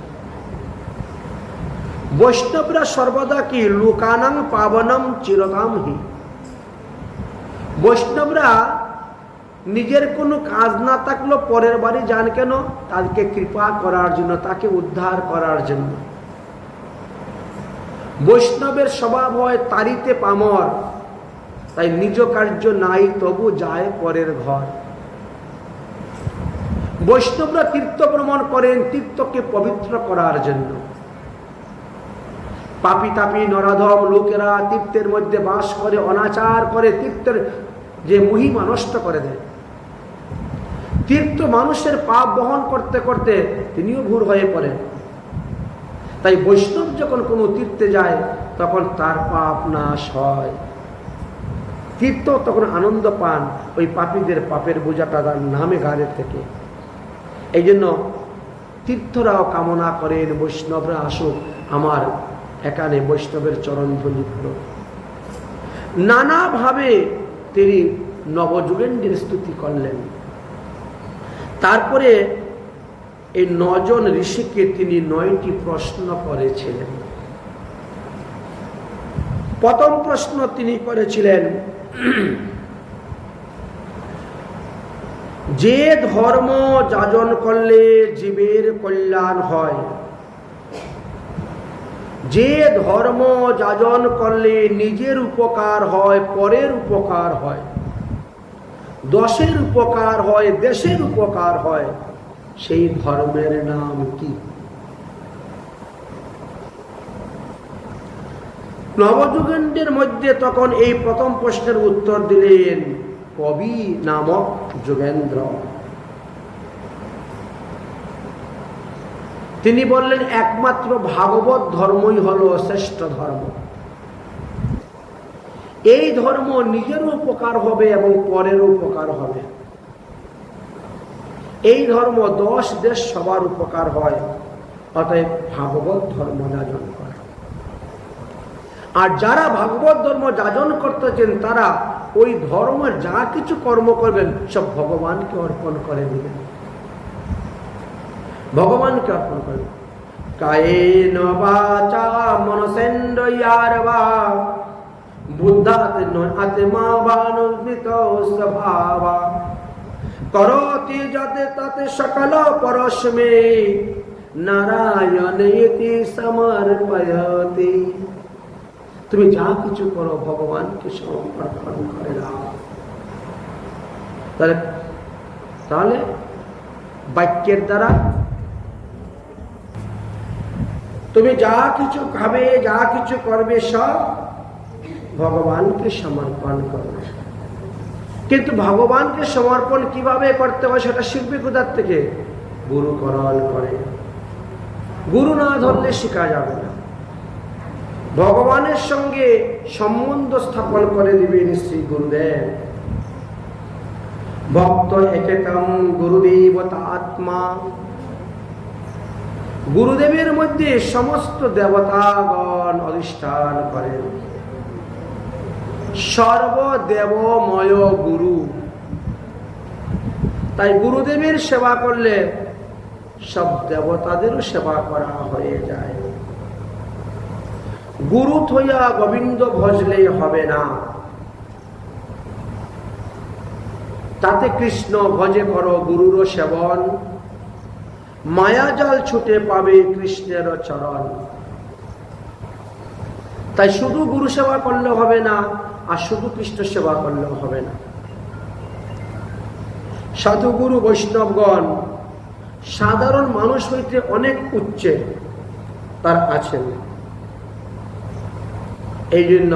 বৈষ্ণবরা সর্বদা কি লোকানাং পাবনম চিরকাম হি। বৈষ্ণবরা নিজের কোনো কাজ না থাকলেও পরের বাড়ি যান কেন? তাকে কৃপা করার জন্য, তাকে উদ্ধার করার জন্য। বৈষ্ণবের স্বভাব হয় তারিতে পামর, তাই নিজ কার্য নাই তবু যায় পরের ঘর। বৈষ্ণবরা তীর্থ ভ্রমণ করেন তীর্থকে পবিত্র করার জন্য। পাপী তাপী নরাধম লোকেরা তীর্থের মধ্যে বাস করে, অনাচার করে, তীর্থের যে মহিমা নষ্ট করে দেয়। তীর্থ মানুষের পাপ বহন করতে করতে তিনিও ভুল হয়ে পড়েন। তাই বৈষ্ণব যখন কোনো তীর্থে যায় তখন তার পাপ নাশ হয়, তীর্থ তখন আনন্দ পান, ওই পাপীদের পাপের বোঝাটা তার নামে ঘাড়ে থেকে। এই জন্য তীর্থরাও কামনা করেন বৈষ্ণবরা আসুক আমার এখানে, বৈষ্ণবের চরণ ধুলি করো। নানাভাবে তিনি নবযুগেন্দ্রের স্তুতি করলেন। তারপরে এই 9 জন ঋষিকে তিনি 9টি প্রশ্ন করেছিলেন। প্রথম প্রশ্ন তিনি করেছিলেন, যে ধর্ম যাজন করলে জীবের কল্যাণ হয়, যে ধর্ম যাজন করলে নিজের উপকার হয়, পরের উপকার হয়, দশের উপকার হয়, দেশের উপকার হয়, সেই ধর্মের নাম কি? নবযুগেন্দ্রের মধ্যে তখন এই প্রথম প্রশ্নের উত্তর দিলেন কবি নামক যোগেন্দ্র। তিনি বললেন একমাত্র ভাগবত ধর্মই হলো শ্রেষ্ঠ ধর্ম। এই ধর্ম নিজেরও উপকার হবে এবং পরেরও উপকার হবে। এই ধর্ম 10 দেশ সবার উপকার হয়, অতএব ভাগবত ধর্ম যাজন করে। আর যারা ভাগবত ধর্ম যাজন করতেছেন তারা ওই ধর্মের যা কিছু কর্ম করবেন সব ভগবানকে অর্পণ করে দিবেন, ভগবানকে অর্পণ করবেন। কায়েন বাচা মনসেন্দ্রিয়ার্বা বুদ্ধাতে আত্মা বানুমিত স্বভাবা করতি যাতে তাতে সকল পরস্মে নারায়ণেতি সমর্পয়তি। তুমি যা কিছু করো ভগবানকে সমর্পণ করে দাও। তাহলে বাক্যের দ্বারা তুমি যা কিছু খাবে, যা কিছু করবে সব ভগবানকে সমর্পণ করবে। কিন্তু ভগবানকে সমর্পণ কিভাবে করতে হয় সেটা শিখবে কোথার থেকে? গুরুকরণ করে। গুরু না ধরলে শেখা যাবে না। ভগবানের সঙ্গে সম্বন্ধ স্থাপন করে দিবেন শ্রী গুরুদেব। ভক্ত একেতম গুরুদেবতা আত্মা। গুরুদেবের মধ্যে সমস্ত দেবতাগণ অধিষ্ঠান করেন। সর্বদেবময় গুরু। তাই গুরুদেবের সেবা করলে সব দেবতাদেরও সেবা করা হয়ে যায়। গুরু থইয়া গোবিন্দ ভজলে হবে না, তাতে কৃষ্ণ ভজে করো গুরুর সেবন, মায়াজাল ছুটে পাবে কৃষ্ণের চরণ। তাই শুধু গুরু সেবা করলে হবে না, আর শুধু কৃষ্ণ সেবা করলেও হবে না। সাধুগুরু বৈষ্ণবগণ সাধারণ মানুষ হইতে অনেক উচ্চে তার আছেন। এই জন্য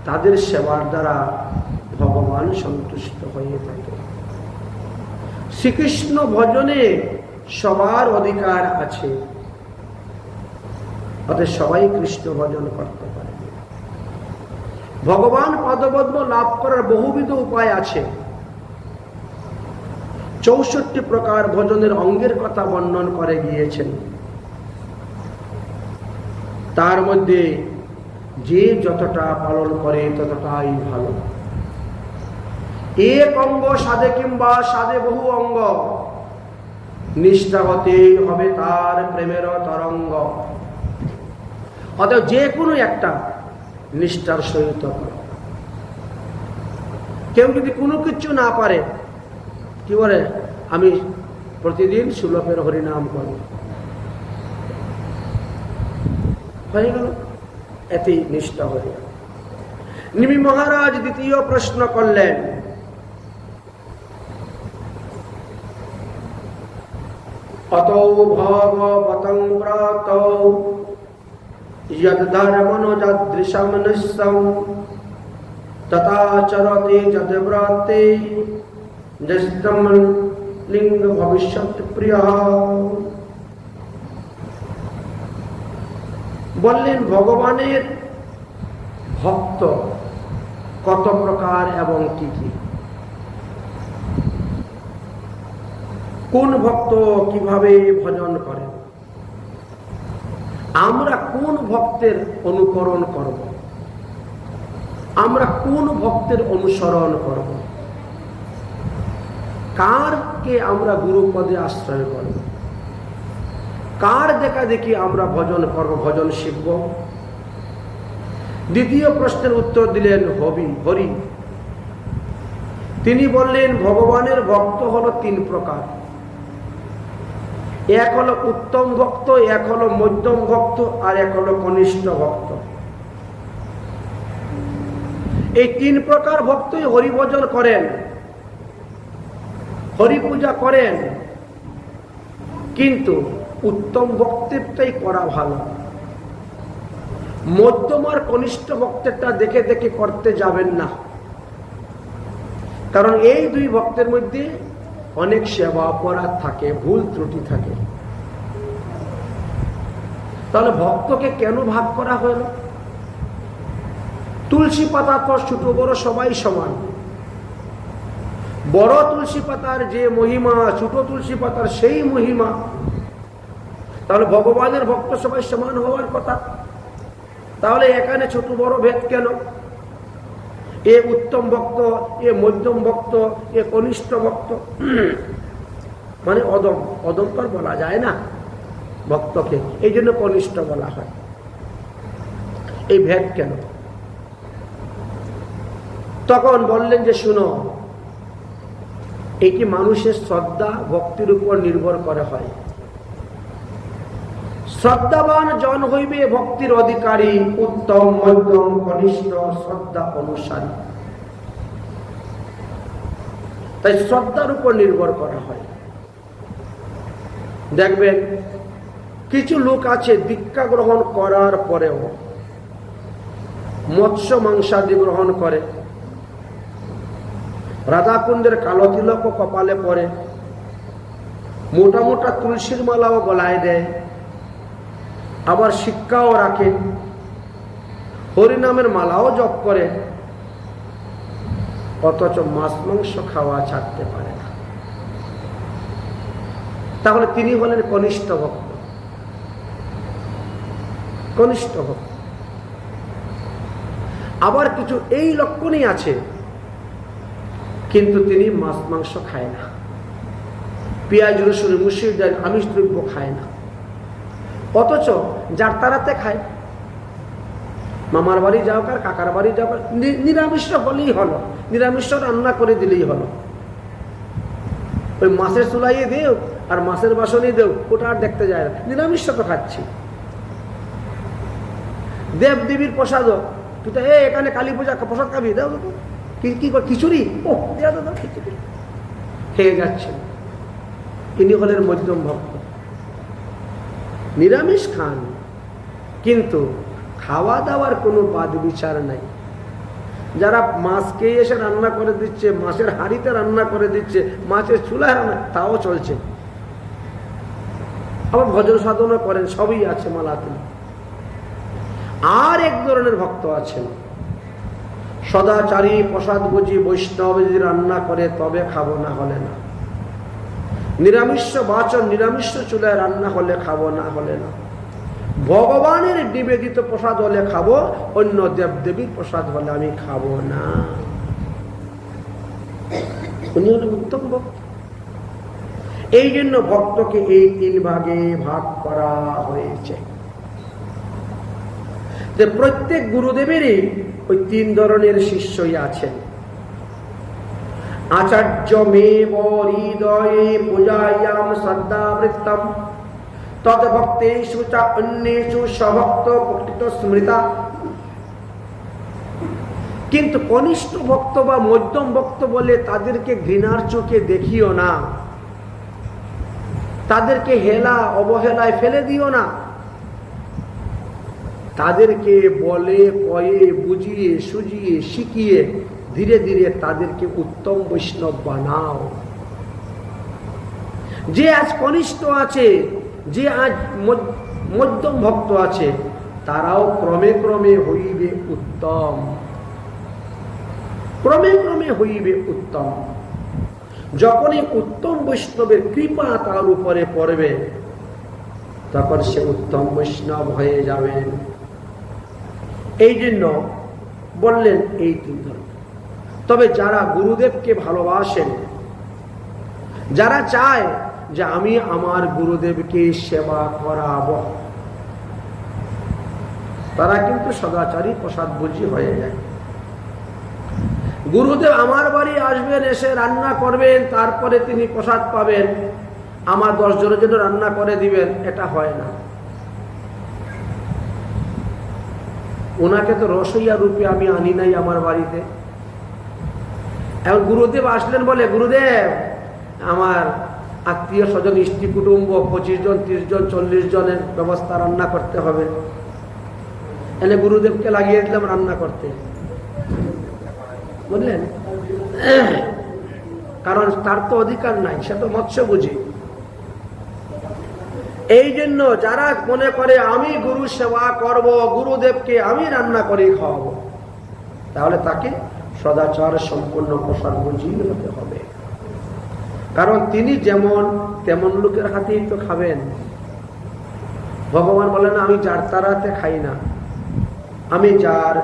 তাদের সেবার দ্বারা ভগবান সন্তুষ্ট হয়ে থাকে। শ্রীকৃষ্ণ ভজনে সবার অধিকার আছে, অতএব সবাই কৃষ্ণ ভজন করতে পারে। ভগবান পদপদ্ম লাভ করার বহুবিধ উপায় আছে। 64 প্রকার ভজনের অঙ্গের কথা বর্ণন করে গিয়েছেন। তার মধ্যে যে যতটা পালন করে ততটাই ভালো। এক অঙ্গ সাধে কিংবা সাধে বহু অঙ্গ, নিষ্ঠা হতেই হবে তার প্রেমের তরঙ্গ। অতএব যে কোনো একটা নিষ্ঠার সহিত করো। কেউ যদি কোনো কিছু না পারে, কি বলে, আমি প্রতিদিন সুলভের হরিনাম করব, হয়ে গেল, এতেই নিষ্ঠা হয়ে গেল। নিমি মহারাজ দ্বিতীয় প্রশ্ন করলেন, অতৌ ভগবতং প্রাতৌ যদ ধর্মনো যদৃশম নিঃসং তথাচরতি যদ ব্রতে যস্তম লিঙ্গ ভবিষ্যৎ প্রিয়। বললেন ভগবানের ভক্ত কত প্রকার এবং কি কি, কোন ভক্ত কিভাবে ভজন করে, আমরা কোন ভক্তের অনুকরণ করব, আমরা কোন ভক্তের অনুসরণ করব, কারকে আমরা গুরুপদে আশ্রয় করব, কার দেখা দেখি আমরা ভজন করব, ভজন শিখব। দ্বিতীয় প্রশ্নের উত্তর দিলেন হরি। তিনি বললেন ভগবানের ভক্ত হলো 3 প্রকার। এক হলো উত্তম ভক্ত, এক হলো মধ্যম ভক্ত, আর এক হলো কনিষ্ঠ ভক্ত। এই 3 প্রকার ভক্তই হরিভজন করেন, হরি পূজা করেন, কিন্তু উত্তম ভক্তেরটাই করা ভালো। মধ্যম আর কনিষ্ঠ ভক্তেরটা দেখে দেখে করতে যাবেন না, কারণ এই 2 ভক্তের মধ্যে অনেক সেবা অপরাধ থাকে, ভুল ত্রুটি থাকে। তাহলে ভক্তকে কেন ভাগ করা হলো? তুলসী পাতা তো ছোট বড় সবাই সমান। বড় তুলসী পাতার যে মহিমা, ছোট তুলসী পাতার সেই মহিমা। তাহলে ভগবানের ভক্ত সবাই সমান হওয়ার কথা। তাহলে এখানে ছোট বড় ভেদ কেন? এ উত্তম ভক্ত, এ মধ্যম ভক্ত, এ কনিষ্ঠ ভক্ত, মানে অদম। অদম তো বলা যায় না ভক্তকে, এই জন্য কনিষ্ঠ বলা হয়। এই ভেদ কেন? তখন বললেন যে শুনো, এটি মানুষের শ্রদ্ধা ভক্তির উপর নির্ভর করে হয়। শ্রদ্ধাবান জন হইবে ভক্তির অধিকারী, উত্তম মধ্যম কনিষ্ঠ শ্রদ্ধা অনুসারী। তাই শ্রদ্ধার উপর নির্ভর করা হয়। দেখবেন কিছু লোক আছে দীক্ষা গ্রহণ করার পরেও মৎস্য মাংসাদি গ্রহণ করে, রাধাকুণ্ডের কালো তিলক কপালে পরে, মোটা মোটা তুলসীর মালাও গলায় দেয়, আবার শিক্ষাও রাখে, হরিনামের মালাও জপ করে, অথচ মাছ মাংস খাওয়া ছাড়তে পারে না। তাহলে তিনি হলেন কনিষ্ঠ ভক্ত। কনিষ্ঠ ভক্ত। আবার কিছু এই লক্ষণই আছে, কিন্তু তিনি মাছ মাংস খায় না, পেঁয়াজ রসুন মুসুর ডাল আমিষ দ্রব্য খায় না, অথচ যার তারাতে খায়। মামার বাড়ি যাও আর কাকার বাড়ি যাও, নিরামিষ হলেই হলো, নিরামিষ রান্না করে দিলেই হলো। ওই মাছের চুলাইয়ে দেও আর মাছের বাসনে দেও, ওটা আর দেখতে যায় না, নিরামিষ তো খাচ্ছি। দেব দেবীর প্রসাদও, তুই তো এখানে কালী পূজা প্রসাদ খাবি, দাও তো কি খিচুড়ি, ও দেওয়া দাদা খিচুড়ি খেয়ে যাচ্ছে। ইনি হলেন মধ্যম ভক্ত। নিরামিষ খান, কিন্তু খাওয়া দাওয়ার কোনো বাদ বিচার নাই। যারা মাছকে এসে রান্না করে দিচ্ছে, মাছের হাঁড়িতে রান্না করে দিচ্ছে, মাছের চুলায় রান্না, তাও চলছে। আবার ভজন সাধনা করেন, সবই আছে মালাতে। আর এক ধরনের ভক্ত আছেন, সদাচারী প্রসাদ বুঝি বৈষ্ণব যদি রান্না করে তবে খাবো, না হলে না। নিরামিষ বাচন, নিরামিষ চুলায় রান্না হলে খাবো, না হলে না। ভগবানের নিবেদিত প্রসাদ হলে খাবো, অন্য দেবদেবীর প্রসাদ হলে আমি খাবো না। উনি হলেন উত্তম ভক্ত। এই জন্য ভক্তকে এই 3 ভাগে ভাগ করা হয়েছে। যে প্রত্যেক গুরুদেবেরই ওই 3 ধরনের শিষ্যই আছেন। আচার্যমেব হৃদয়ে পূজায়াম শ্রদ্ধাবৃত্তম তদ্ভক্তেষু চ অন্যেষু সভক্ত প্রকৃত স্মৃতা। কিন্তু কনিষ্ঠ ভক্ত বা মধ্যম ভক্ত বলে তাদেরকে ঘৃণার চোখে দেখিও না, তাদেরকে হেলা অবহেলায় ফেলে দিও না। তাদেরকে বলে কয়ে বুঝিয়ে সুজিয়ে শিখিয়ে ধীরে ধীরে তাদেরকে উত্তম বৈষ্ণব বানাও। যে আজ কনিষ্ঠ আছে, যে আজ মধ্যম ভক্ত আছে, তারাও ক্রমে ক্রমে হইবে উত্তম, ক্রমে ক্রমে হইবে উত্তম। যখনই উত্তম বৈষ্ণবের কৃপা তার উপরে পড়বে, তখন সে উত্তম বৈষ্ণব হয়ে যাবেন। এই জন্য বললেন এই 3 ধরনের। তবে যারা গুরুদেবকে ভালোবাসেন, যারা চায় যে আমি আমার গুরুদেবকে সেবা করাবো, তারা কিন্তু সদাচারী প্রসাদ বুঝি হয়ে যায়। গুরুদেব আমার বাড়ি আসবেন, এসে রান্না করবেন, তারপরে তিনি প্রসাদ পাবেন, আমার 10 জনের জন্য রান্না করে দিবেন, এটা হয় না। ওনাকে তো রসইয়া রূপে আমি আনি নাই আমার বাড়িতে। এখন গুরুদেব আসলেন বলে, গুরুদেব আমার আত্মীয় স্বজন স্ত্রী কুটুম্ব 25 জন 30 জন 40 জনের ব্যবস্থা রান্না করতে হবে, এনে গুরুদেবকে লাগিয়ে দিলাম রান্না করতে, বুঝলেন? কারণ তার তো অধিকার নাই, সে তো মৎস্য বুঝি। এই জন্য যারা মনে করে আমি গুরু সেবা করব, গুরুদেবকে আমি রান্না করে খাওয়াবো, তাহলে তাকে সদাচার সম্পূর্ণ প্রসাদ বুঝিয়ে হতে হবে। কারণ তিনি যেমন তেমন লোকের হাতেই তো খাবেন। ভগবান বলেন আমি যার তার হাতে খাই না, আমি যার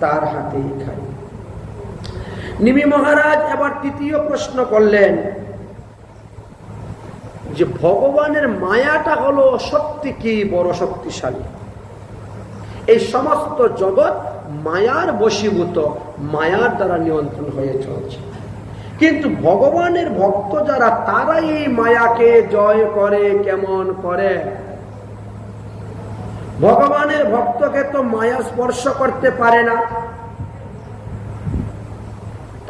তার হাতেই খাই। নিমি মহারাজ এবার 3য় প্রশ্ন করলেন যে ভগবানের মায়াটা হলো সত্যি কি বড় শক্তিশালী। এই সমস্ত জগৎ মায়ার বশীভূত, মায়ার দ্বারা নিয়ন্ত্রণ হয়ে চলছে। কিন্তু ভগবানের ভক্ত যারা, তারা এই মায়াকে জয় করে কেমন করে? ভগবানের ভক্তকে তো মায়া স্পর্শ করতে পারে না,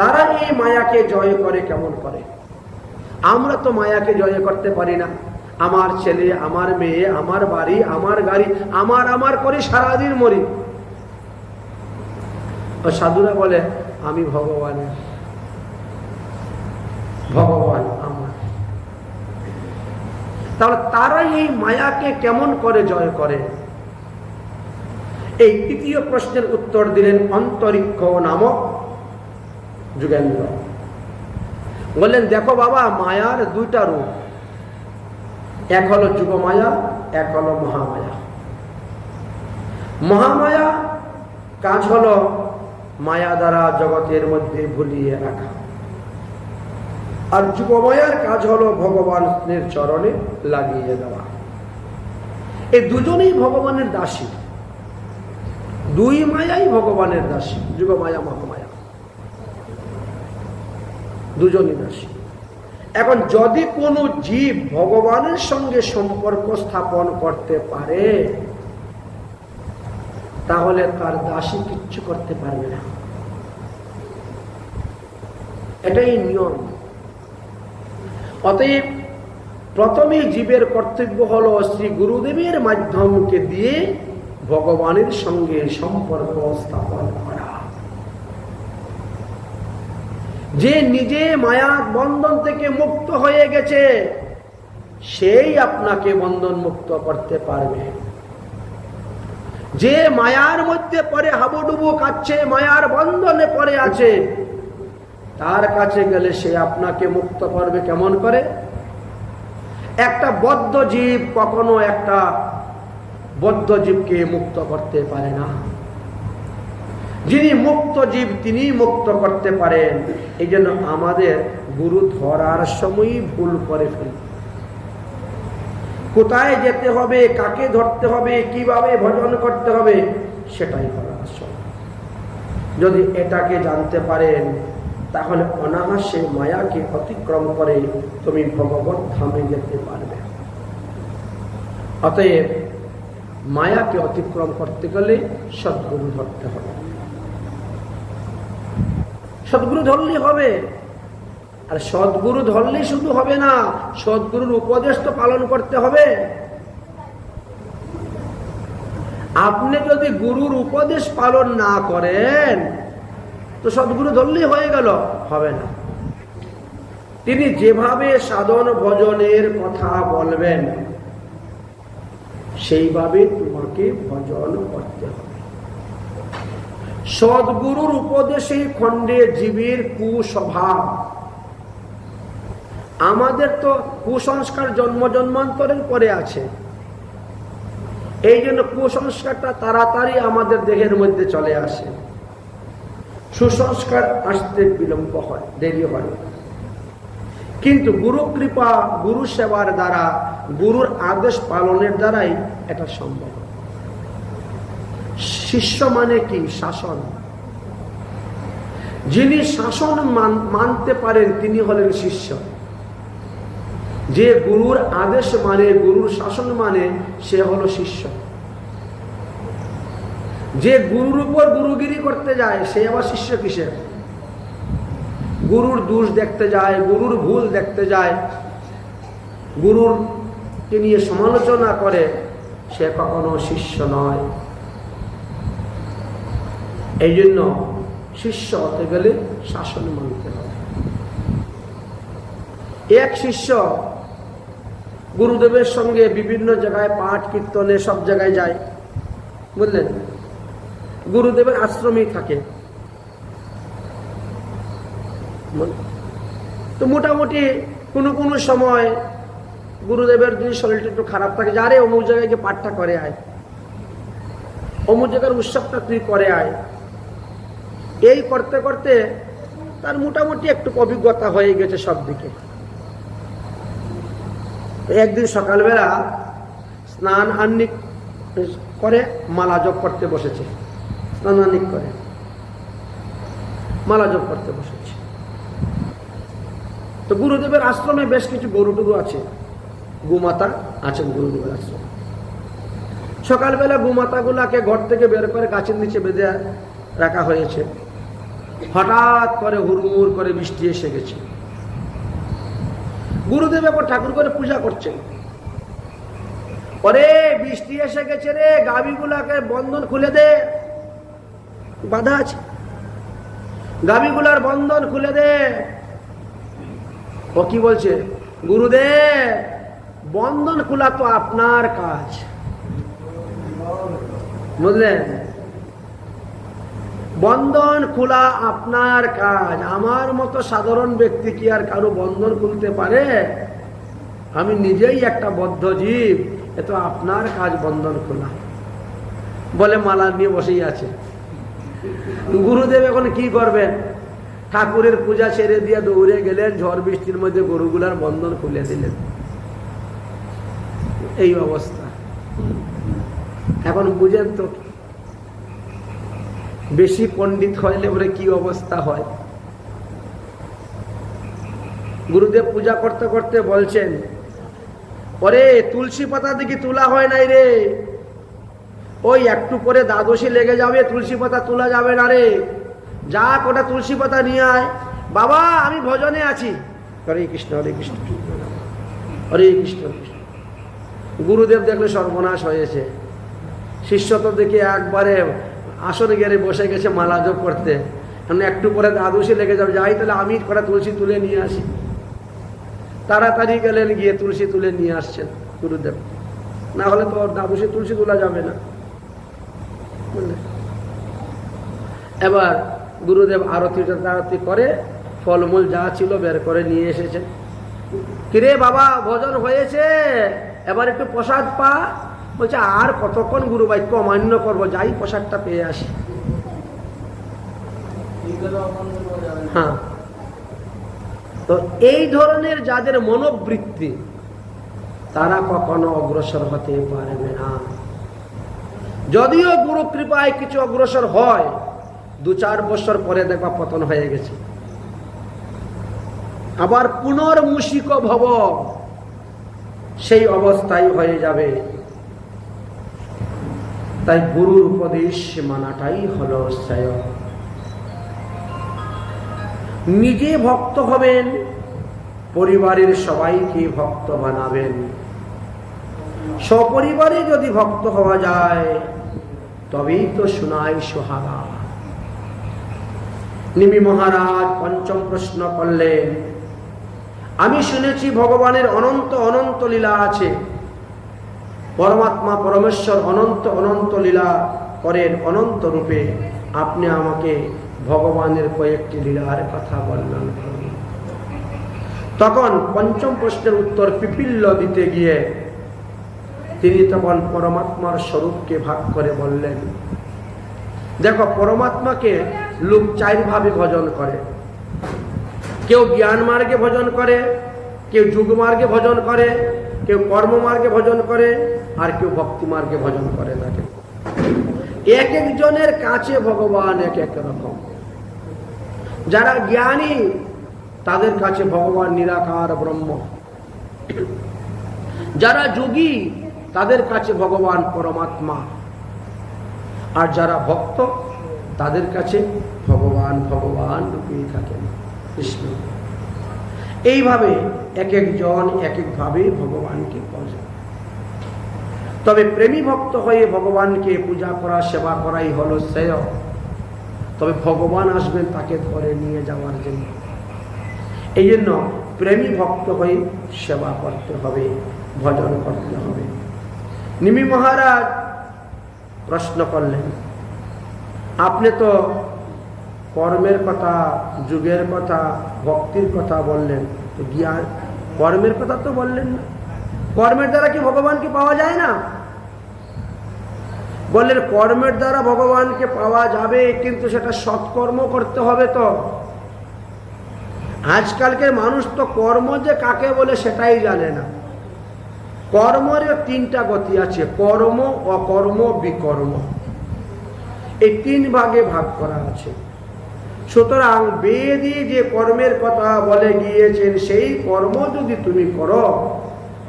তারা এই মায়াকে জয় করে কেমন করে? আমরা তো মায়াকে জয় করতে পারি না। আমার ছেলে, আমার মেয়ে, আমার বাড়ি, আমার গাড়ি, আমার আমার করে সারাদিন মরি। সাধুরা বলে আমি ভগবানের, ভগবান আমার। তাহলে তারা এই মায়াকে কেমন করে জয় করে? এই 3য় প্রশ্নের উত্তর দিলেন অন্তরিক্ষ নামক যুগেন্দ্র। বললেন দেখো বাবা, মায়ার 2টা রূপ, এক হলো যুগমায়া, এক হলো মহামায়া। মহামায়া কাজ হলো মায়া দ্বারা জগতের মধ্যে ভুলিয়ে রাখা, আর যুগমায়ার কাজ হলো ভগবানের চরণে লাগিয়ে দেওয়া। এই দুজনেই ভগবানের দাসী, 2 মায়াই ভগবানের দাসী, যুগমায়া মহামায়া, দুজনই দাসী। এখন যদি কোনো জীব ভগবানের সঙ্গে সম্পর্ক স্থাপন করতে পারে, তাহলে তার দাসী কিচ্ছু করতে পারবে না, এটাই নিয়ম। অতএব প্রথমে জীবের কর্তব্য হলো শ্রী গুরুদেবের মাধ্যমকে দিয়ে ভগবানের সঙ্গে সম্পর্ক স্থাপন করা। যে নিজে মায়া বন্ধন থেকে মুক্ত হয়ে গেছে, সেই আপনাকে বন্ধন মুক্ত করতে পারবে। যে মায়ার মধ্যে পড়ে হাবুডুবু খাচ্ছে, মায়ার বন্ধনে পড়ে আছে, তার কাছে গেলে সে আপনাকে মুক্ত করবে কেমন করে? একটা বদ্ধ জীব কখনো একটা বদ্ধ জীবকে মুক্ত করতে পারে না। যিনি মুক্ত জীব তিনি মুক্ত করতে পারেন। এই জন্য আমাদের গুরু ধরার সময়ই ভুল করে ফেলি। কোথায় যেতে হবে, কাকে ধরতে হবে, কিভাবে ভজন করতে হবে, সেটাই করার সময়। যদি এটাকে জানতে পারেন তাহলে অনায়াসে মায়াকে অতিক্রম করে তুমি ভগবত ধামে যেতে পারবে। অতএব মায়াকে অতিক্রম করতে গেলে সদ্গুরু ধরতে হবে। সদ্গুরু ধরলেই হবে। আর সদ্গুরু ধরলেই শুধু হবে না, সদ্গুরুর উপদেশ তো পালন করতে হবে। আপনি যদি গুরুর উপদেশ পালন না করেন তো সদ্গুরু ধরলেই হয়ে গেল, হবে না। তিনি যেভাবে সাধন ভজনের কথা বলবেন সেইভাবে তোমাকে ভজন করতে হবে। সদ্গুরুর উপদেশে খণ্ডে জীবের কুস্বভাব। আমাদের তো কুসংস্কার জন্ম জন্মান্তরের পরে আছে, এই জন্য কুসংস্কারটা তাড়াতাড়ি আমাদের দেহের মধ্যে চলে আসে। সুসংস্কার আসতে বিলম্ব হয়, দেরি হয়। কিন্তু গুরু কৃপা, গুরু সেবার দ্বারা, গুরুর আদেশ পালনের দ্বারাই এটা সম্ভব। শিষ্য মানে কি? শাসন। যিনি শাসন মানতে পারেন তিনি হলেন শিষ্য। যে গুরুর আদেশ মানে, গুরুর শাসন মানে, সে হলো শিষ্য। যে গুরুর উপর গুরুগিরি করতে যায় সে আবার শিষ্য কিসের? গুরুর দোষ দেখতে যায়, গুরুর ভুল দেখতে যায়, গুরুরকে নিয়ে সমালোচনা করে, সে কখনো শিষ্য নয়। এই জন্য শিষ্য হতে গেলে শাসন মানতে হবে। এক শিষ্য গুরুদেবের সঙ্গে বিভিন্ন জায়গায় পাঠ কীর্তনে সব জায়গায় যায়, বুঝলেন? গুরুদেবের আশ্রমেই থাকে। তো মোটামুটি কোনো কোনো সময় গুরুদেবের যদি শরীরটা একটু খারাপ থাকে, যে আরে অমুক জায়গায় গিয়ে পাঠটা করে আয়, অমুক জায়গার উৎসবটা তুই করে আয়। এই করতে করতে তার মোটামুটি একটু অভিজ্ঞতা হয়ে গেছে সব দিকে। একদিন সকালবেলা স্নান আহ্নিক করে মালা জপ করতে বসেছে। স্নান আহ্নিক করে মালা জপ করতে বসেছে। তো গুরুদেবের আশ্রমে বেশ কিছু গরু টরু আছে, গোমাতা আছেন গুরুদেবের আশ্রমে। সকালবেলা গোমাতাগুলাকে ঘর থেকে বের করে গাছের নিচে বেঁধে রাখা হয়েছে। হঠাৎ করে হুড়মুড় করে বৃষ্টি এসে গেছে। গুরুদেব এখন ঠাকুর করে পূজা করছেন। ওরে বৃষ্টি এসে গেছে রে, গাভীগুলাকে বন্ধন খুলে দে, বাধা আছে, গাভীগুলার বন্ধন খুলে দে। ও কি বলছে? গুরুদেব বন্ধন খোলা তো আপনার কাজ, বুঝলেন? বন্ধন খোলা আপনার কাজ। আমার মতো সাধারণ ব্যক্তি কি আর কারো বন্ধন খুলতে পারে? আমি নিজেই একটা বদ্ধ জীব, এ তো আপনার কাজ বন্ধন খোলা। বলে মালা নিয়ে বসেই আছে। গুরুদেব এখন কি করবেন? ঠাকুরের পূজা ছেড়ে দিয়ে দৌড়ে গেলেন, ঝড় বৃষ্টির মধ্যে গরুগুলার বন্ধন খুলে দিলেন। এই অবস্থা। এখন বুঝেন তো বেশি পণ্ডিত হইলে ওরে কি অবস্থা হয়। গুরুদেব পূজা করতে করতে বলছেন, ওরে তুলসী পাতা দিকে তোলা হয় নাই রে, ওই একটু পরে দ্বাদশী লেগে যাবে, তুলসী পাতা তোলা যাবে না রে, যা কোটা তুলসী পাতা নিয়ে আয়। বাবা আমি ভজনে আছি। হরে কৃষ্ণ হরে কৃষ্ণ হরে কৃষ্ণ। গুরুদেব দেখলে সর্বনাশ হয়েছে। শিষ্য তো দেখে একবারে আসনে গেড়ে বসে গেছে মালা জপ করতে। একটু পরে দ্বাদশী লেগে যাবে, যাই তাহলে আমি কটা তুলসী তুলে নিয়ে আসি। তাড়াতাড়ি গেলেন, গিয়ে তুলসী তুলে নিয়ে আসছেন গুরুদেব, না হলে তো না বসে তুলসী তোলা যাবে না। বুঝলেন? এবার গুরুদেব আরতি করে ফলমূল যা ছিল বের করে নিয়ে এসেছেন। কিরে বাবা, ভোজন হয়েছে, এবার একটু প্রসাদ পা। বলছে আর কতক্ষণ গুরু বাক্য অমান্য করবো, যাই প্রসাদটা পেয়ে আসি। হ্যাঁ, তো এই ধরনের যাদের মনোবৃত্তি, তারা কখনো অগ্রসর হতে পারবে না। যদিও গুরু কৃপায় কিছু অগ্রসর হয়, 2-4 বছর পরে দেখবা পতন হয়ে গেছে, আবার পুনর্মূষিক ভব, সেই অবস্থায় হয়ে যাবে। তাই গুরুর উপদেশ মানাটাই হলো শ্রেয়। নিজে ভক্ত হবেন, পরিবারের সবাইকে ভক্ত বানাবেন। সপরিবারে যদি ভক্ত হওয়া যায়, তবেই তো শোনায় সোহাগা। নিমি মহারাজ পঞ্চম প্রশ্ন করলেন, আমি শুনেছি ভগবানের অনন্ত অনন্ত লীলা আছে, পরমাত্মা পরমেশ্বর অনন্ত অনন্ত লীলা করেন অনন্ত রূপে। আপনি আমাকে ভগবানের কয়েকটি লীলার কথা বর্ণনা করুন। তখন পঞ্চম প্রশ্নের উত্তর পিপিল্য দিতে গিয়ে তিনি তখন পরমাত্মার স্বরূপকে ভাগ করে বললেন, দেখো, পরমাত্মাকে লোক 4 ভাবে ভজন করে। কেউ জ্ঞান মার্গে ভজন করে, কেউ যোগ মার্গে ভজন করে, কেউ কর্ম মার্গে ভজন করে, আর কেউ ভক্তি মার্গে ভজন করে থাকে। এক একজনের কাছে ভগবান এক এক রকম। যারা জ্ঞানী তাদের কাছে ভগবান নিরাকার ব্রহ্ম, যারা যোগী তাদের কাছে ভগবান পরমাত্মা, আর যারা ভক্ত তাদের কাছে ভগবান ভগবান রূপেই থাকেন কৃষ্ণ। এইভাবে এক একজন এক একভাবে ভগবানকে পূজা। তবে প্রেমী ভক্ত হয়ে ভগবানকে পূজা করা, সেবা করাই হলো শ্রেয়। তবে ভগবান আসবেন তাকে ধরে নিয়ে যাওয়ার জন্য। এই জন্য প্রেমী ভক্ত হয়ে সেবা করতে হবে, ভজন করতে হবে। নিমি মহারাজ প্রশ্ন করলেন, আপনি তো কর্মের কথা, যুগের কথা, ভক্তির কথা বললেন, তো জ্ঞান কর্মের কথা তো বললেন না। কর্মের দ্বারা কি ভগবানকে পাওয়া যায় না? বললেন কর্মের দ্বারা ভগবানকে পাওয়া যাবে, কিন্তু সেটা সৎকর্ম করতে হবে। তো আজকালকের মানুষ তো কর্ম যে কাকে বলে সেটাই জানে না। কর্মের 3টা গতি আছে, কর্ম, অকর্ম, বিকর্ম। এই 3 ভাগে ভাগ করা আছে। সুতরাং বেদে যে কর্মের কথা বলে গিয়েছেন, সেই কর্ম যদি তুমি করো,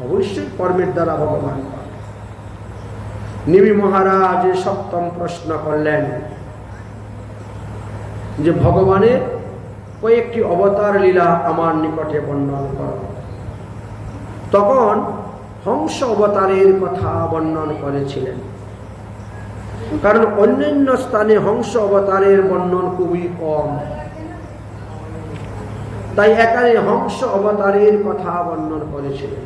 অবশ্যই কর্মের দ্বারা ভগবান পাবে। নিমি মহারাজ 7ম প্রশ্ন করলেন যে ভগবানের কয়েকটি অবতার লীলা আমার নিকটে বর্ণন করো। তখন হংস অবতারের কথা বর্ণন করেছিলেন, কারণ অন্যান্য স্থানে হংস অবতারের বর্ণন খুবই কম। তাই এখানে হংস অবতারের কথা বর্ণন করেছিলেন।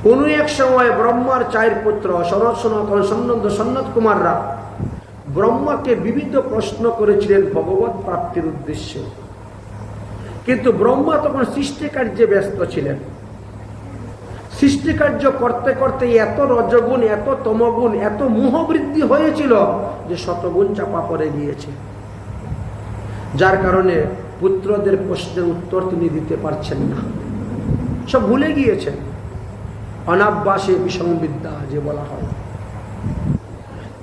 কোন এক সময় ব্রহ্মার 4 পুত্র সনৎ, সনাতন, সনন্দ, সন্নত কুমাররা ব্রহ্মাকে বিবিধ প্রশ্ন করেছিলেন ভগবত প্রাপ্তির উদ্দেশ্যে। কিন্তু ব্রহ্মা তখন সৃষ্টিকার্যে ব্যস্ত ছিলেন। সৃষ্টিকার্য করতে করতে এত রজগুণ, এত তমগুণ, এত মোহবৃদ্ধি হয়েছিল যে শতগুণ চাপা পড়ে গিয়েছে। যার কারণে পুত্রদের প্রশ্নের উত্তর তিনি দিতে পারছেন না, সব ভুলে গিয়েছেন। অনাভ্যাসে বিসংবিদ্যা যে বলা হয়।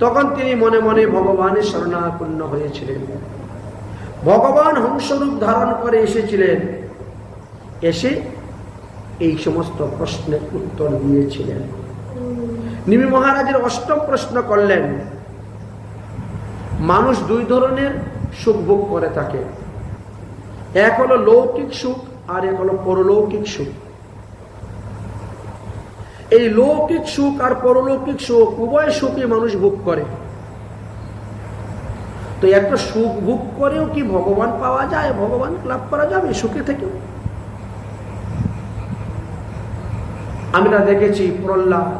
তখন তিনি মনে মনে ভগবানের শরণাপন্ন হয়েছিলেন। ভগবান হংসরূপ ধারণ করে এসেছিলেন, এসে এই সমস্ত প্রশ্নের উত্তর দিয়েছিলেন। নিমি মহারাজের 8ম প্রশ্ন করলেন, মানুষ 2 ধরনের সুখ ভোগ করে থাকে, এক হলো লৌকিক সুখ আর এক হলো পরলৌকিক সুখ। এই লৌকিক সুখ আর পরলৌকিক সুখ উভয় সুখই মানুষ ভোগ করে। তো একটা সুখ ভোগ করেও কি ভগবান পাওয়া যায়, ভগবান লাভ করা যাবে সুখে থেকেও? আমরা দেখেছি প্রহ্লাদ,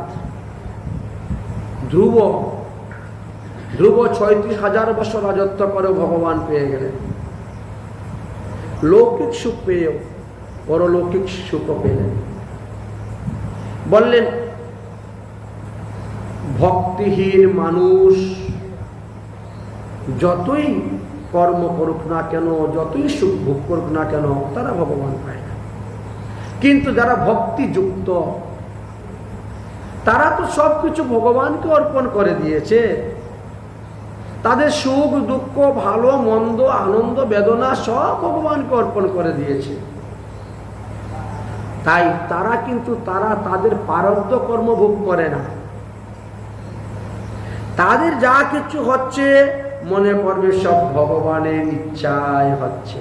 ধ্রুব 36,000 বছর রাজত্ব করে ভগবান পেয়ে গেলেন। লৌকিক সুখ পেয়েও পরলৌকিক সুখ পেলেন। বললেন ভক্তিহীন মানুষ যতই কর্ম করুক না কেন, যতই সুখ ভোগ করুক না কেন, তারা ভগবান পায় না। কিন্তু যারা ভক্তিযুক্ত তারা তো সবকিছু ভগবানকে অর্পণ করে দিয়েছে। তাদের সুখ দুঃখ ভালো মন্দ আনন্দ বেদনা সব ভগবানকে অর্পণ করে দিয়েছে। তাই তারা তাদের প্রারব্ধ কর্ম ভোগ করে না। তাদের যা কিছু হচ্ছে মনে করবে সব ভগবানের ইচ্ছায় হচ্ছে,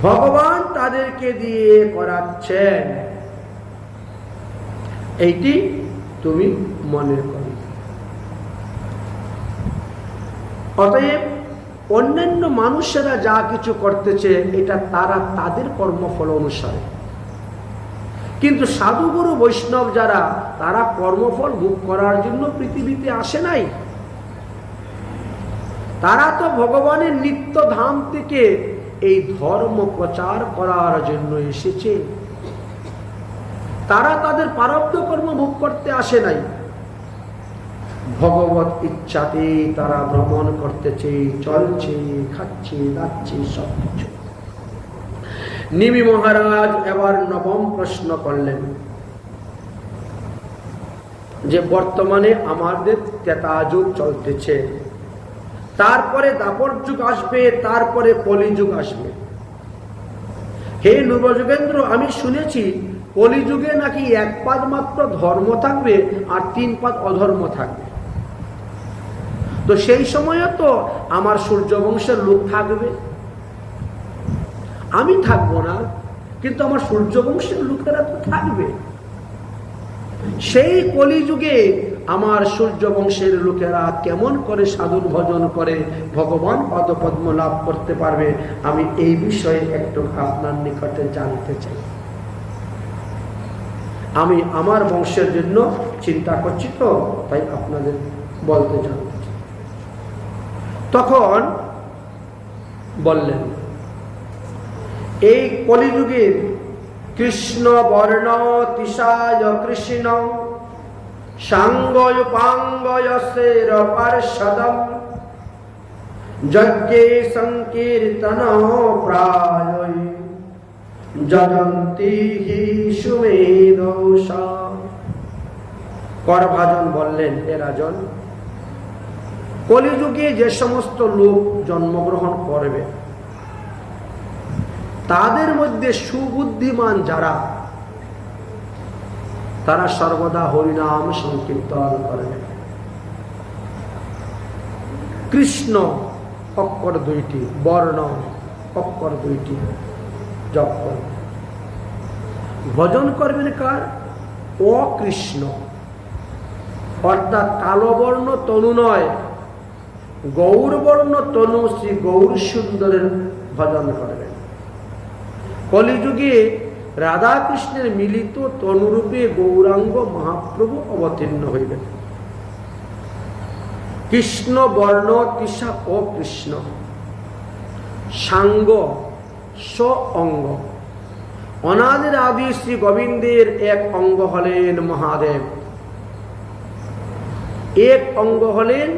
ভগবান তাদেরকে দিয়ে করাচ্ছেন, এইটি তুমি মনে করো। অতএব অন্যান্য মানুষেরা যা কিছু করতেছে এটা তারা তাদের কর্মফল অনুসারে, কিন্তু সাধুগুরু বৈষ্ণব যারা, তারা কর্মফল ভোগ করার জন্য পৃথিবীতে আসে নাই। তারা তো ভগবানের নিত্য ধাম থেকে এই ধর্ম প্রচার করার জন্য এসেছে। তারা তাদের প্রারব্ধ কর্ম ভোগ করতে আসে নাই, ভগবত ইচ্ছাতে তারা ভ্রমণ করতেছে, চলছে, খাচ্ছে, যাচ্ছে, সব কিছু। নিমি মহারাজ এবার নবম প্রশ্ন করলেন যে বর্তমানে আমাদের ত্রেতা যুগ চলতেছে, তারপরে দ্বাপর যুগ আসবে, তারপরে কলিযুগ আসবে। হে নবযুগেন্দ্র, আমি শুনেছি কলিযুগে নাকি 1 পাদ মাত্র ধর্ম থাকবে আর 3 পাদ অধর্ম থাকবে। তো সেই সময়ে তো আমার সূর্যবংশের লোক থাকবে, আমি থাকবো না, কিন্তু আমার সূর্যবংশের লোকেরা তো থাকবে। সেই কলিযুগে আমার সূর্যবংশের লোকেরা কেমন করে সাধন ভজন করে ভগবান পদপদ্ম লাভ করতে পারবে, আমি এই বিষয়ে একটু আপনার নিকটে জানতে চাই। আমি আমার বংশের জন্য চিন্তা করছি, তো তাই আপনাদের বলতে জানতে চাই। তখন বললেন এই কলিযুগের কৃষ্ণ বর্ণ তিসায় কৃষ্ণ সাঙ্গয় পাঙ্গয় সের পার্ষদম যজ্ঞে সংকীর্তন প্রায় জয়ন্তী হি সুমেধৌষা। করভাজন বললেন, হে রাজন, কলিযুগে যে সমস্ত লোক জন্মগ্রহণ করবে তাদের মধ্যে সুবুদ্ধিমান যারা, তারা সর্বদা হরিনাম সংকীর্তন করবে। কৃষ্ণ অক্ষর 2টি, বর্ণ অক্ষর 2টি জপ করবে। ভজন করবেন কার? অকৃষ্ণ, অর্থাৎ কালো বর্ণ তনু নয়, গৌরবর্ণ তনু শ্রী গৌর সুন্দরের ভজন করবেন। কলিযুগে রাধা কৃষ্ণের মিলিত তনুরূপে গৌরাঙ্গ মহাপ্রভু অবতীর্ণ হইবেন। কৃষ্ণ বর্ণ তিসা ও কৃষ্ণ সাঙ্গ স অঙ্গ, অনাদির আদি শ্রী গোবিন্দের এক অঙ্গ হলেন মহাদেব, এক অঙ্গ হলেন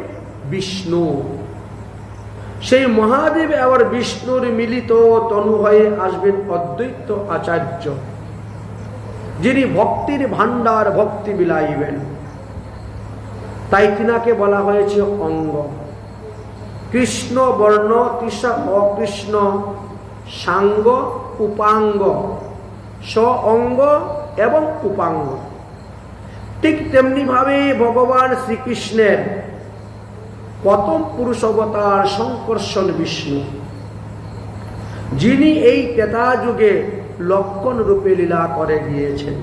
বিষ্ণু। সেই মহাদেব আবার বিষ্ণুর মিলিত তনু হয়ে আসবেন অদ্বৈত আচার্য, যিনি ভক্তির ভান্ডার ভক্তি বিলাইবেন। তাই তিনাকে বলা হয়েছে অঙ্গ। কৃষ্ণ বর্ণ তিসা অকৃষ্ণ সাঙ্গ উপাঙ্গ, স অঙ্গ এবং উপাঙ্গ। ঠিক তেমনি ভাবে ভগবান শ্রীকৃষ্ণের প্রথম পুরুষ অবতার শঙ্কর্ষণ বিষ্ণু, যিনি এই ত্রেতা যুগে লক্ষণ রূপে লীলা করে গিয়েছেন,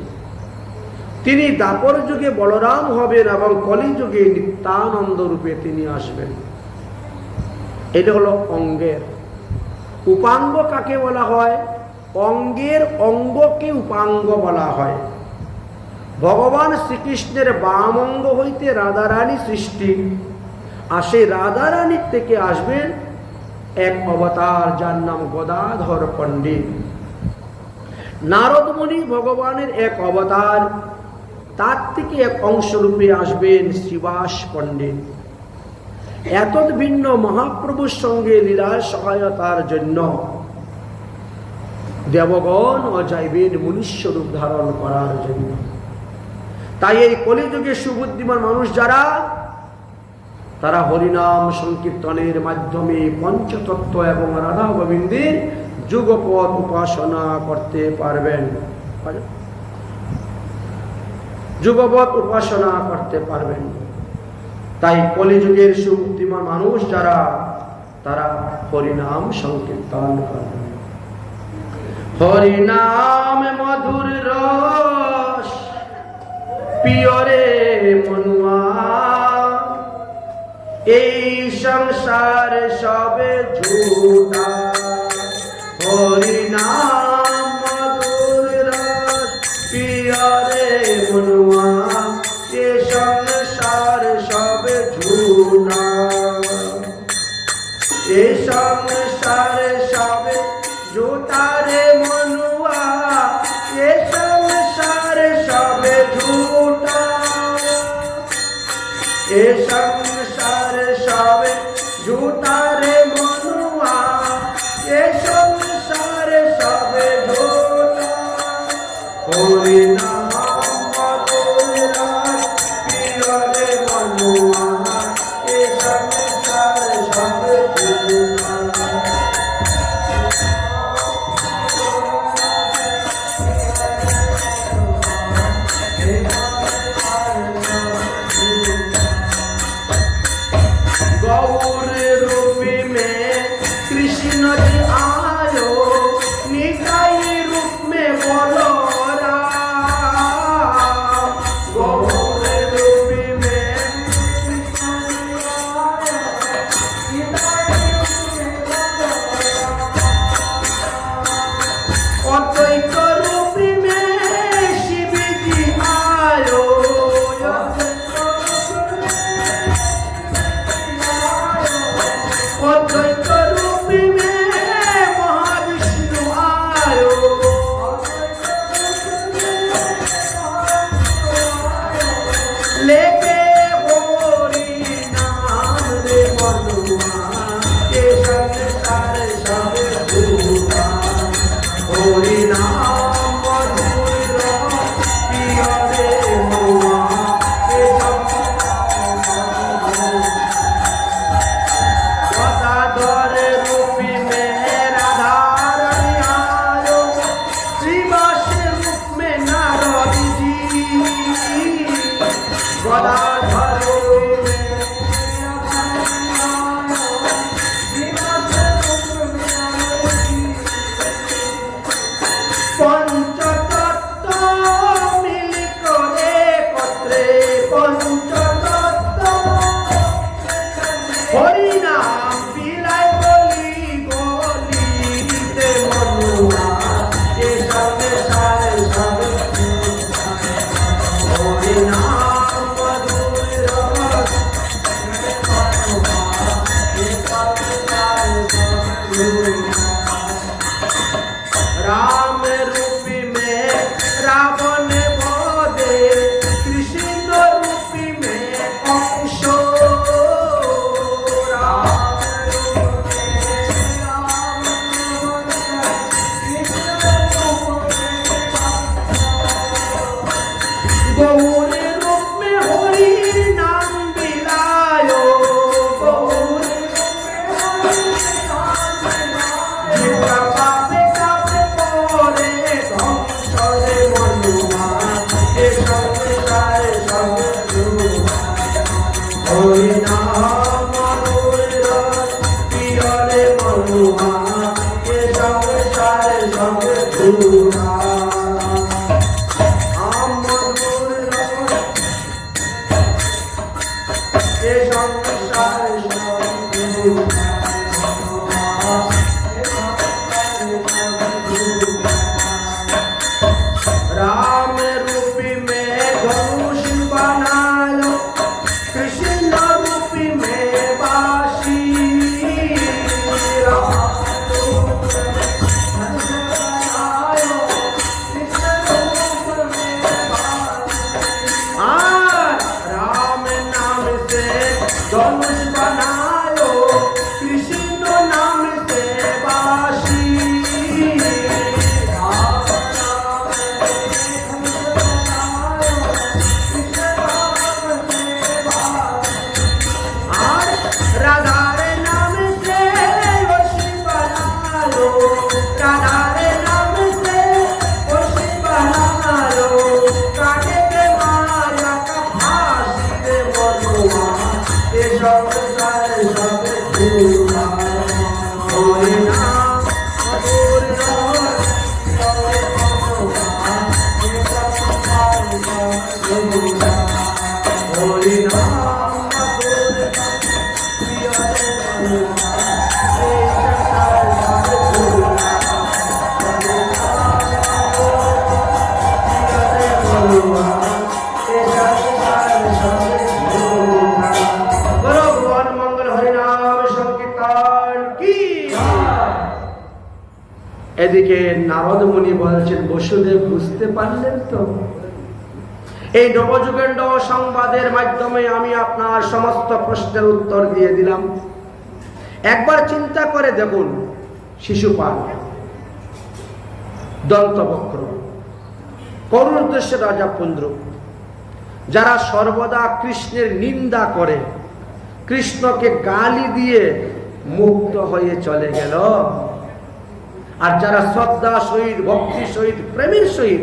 তিনি দ্বাপর যুগে বলরাম হবেন এবং কলিযুগে নিত্যানন্দ রূপে তিনি আসবেন। এটা হলো অঙ্গের। উপাঙ্গ কাকে বলা হয়? অঙ্গের অঙ্গকে উপাঙ্গ বলা হয়। ভগবান শ্রীকৃষ্ণের বাম অঙ্গ হইতে রাধারানী সৃষ্টি, আর সেই রাধারানীর থেকে আসবেন এক অবতার যার নাম গদাধর পণ্ডিত। নারদমণি ভগবানের এক অবতার, তার থেকে এক অংশরূপে আসবেন শ্রীবাস পণ্ডিত। এত ভিন্ন মহাপ্রভুর সঙ্গে লীলার সহায়তার জন্য দেবগণ ও যাইবেন মনুষ্যরূপ ধারণ করার জন্য। তাই এই কলিযুগে সুবুদ্ধিমান মানুষ যারা, তারা হরিনাম সংকীর্তনের মাধ্যমে পঞ্চতত্ত্ব এবং রাধা গোবিন্দের যুগপৎ উপাসনা করতে পারবেন, যুগপৎ উপাসনা করতে পারবেন। তাই কলিযুগের সুবুদ্ধিমান মানুষ যারা, তারা হরিনাম সংকীর্তন করবেন। হরিনাম মধুর রস পিয়রে মনুয়া, এই সংসার সবে ঝুটা। হরিনাম মধুর রস পিয়রে মনুয়া, এই সংসার সবে ঝুটা। এই সংসার সবে ঝুটা রে মনুয়া, এই সংসার সবে ঝুটা। এই সংসার সবে ঝুটা রে মনুয়া, এই সংসার সবে ঝুটা। হরিনাম মধুর রস পিয়রে মনুয়া, এই সংসার সবে ঝুটা। गौर रूप में कृष्ण जी आयो, निताई रूप में बोलो राम। गौर रूप में कृष्ण जी आयो, निताई रूप में बोलो राम। अद्वैत रूप में शिव जी आयो, अद्वैत रूप में महाविष्णु आयो। लेके होरी नाम रे मनुआ, ये संसार सब झूठा। होरी नाम मधुर रस पियरे मनुआ, ये गदाधर रूप में राधारानी आयो, श्रीवास रूप में नारद जी। गदाधर रूप में श्रीवास रूप में नारद जी। पंचतत्व मिलित एकत्रे, पंचतत्व हरिनाम बिलाई बोली गलिते मनुआ, ये संसार सब झूठा। हरिनाम मधुर रस ये संसार सब झूठा। राम रूप में रावण वधे, कृष्ण रूप में कंस। गौर रूप में हरि नाम बिलायो, गौर जितना पापे कापे पोरे ध्वंस रे मनुआ, ये संसार सब झूठा। हरि नाम मधुर रस पियरे मनुआ, ये संसार सब झूठा। राम रूप में সংসার সবে ধুমা হরি নাম মধুর রস হরি নাম মধুর এদিকে নারদ মুনি বলছেন, বসুদেব বুঝতে পারলেন তো? এই নবযুগের নব সংবাদের মাধ্যমে আমি আপনার সমস্ত প্রশ্নের উত্তর দিয়ে দিলাম। একবার চিন্তা করে দেখুন, শিশুপাল, দন্তবক্র, করুণোদ্দেশ্য রাজা পুন্দ্র, যারা সর্বদা কৃষ্ণের নিন্দা করে, কৃষ্ণকে গালি দিয়ে মুক্ত হয়ে চলে গেল, আর যারা শ্রদ্ধা সহিত, ভক্তি সহিত, প্রেমের সহিত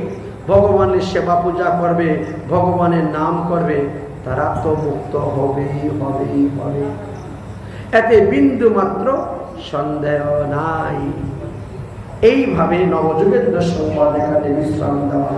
ভগবানের সেবা পূজা করবে, ভগবানের নাম করবে, তারা তো মুক্ত হবেই হবেই হবে, এতে বিন্দু মাত্র সন্দেহ নাই। এইভাবে নবযুগের সংবাদ এখানে বিশ্রাম দেওয়া।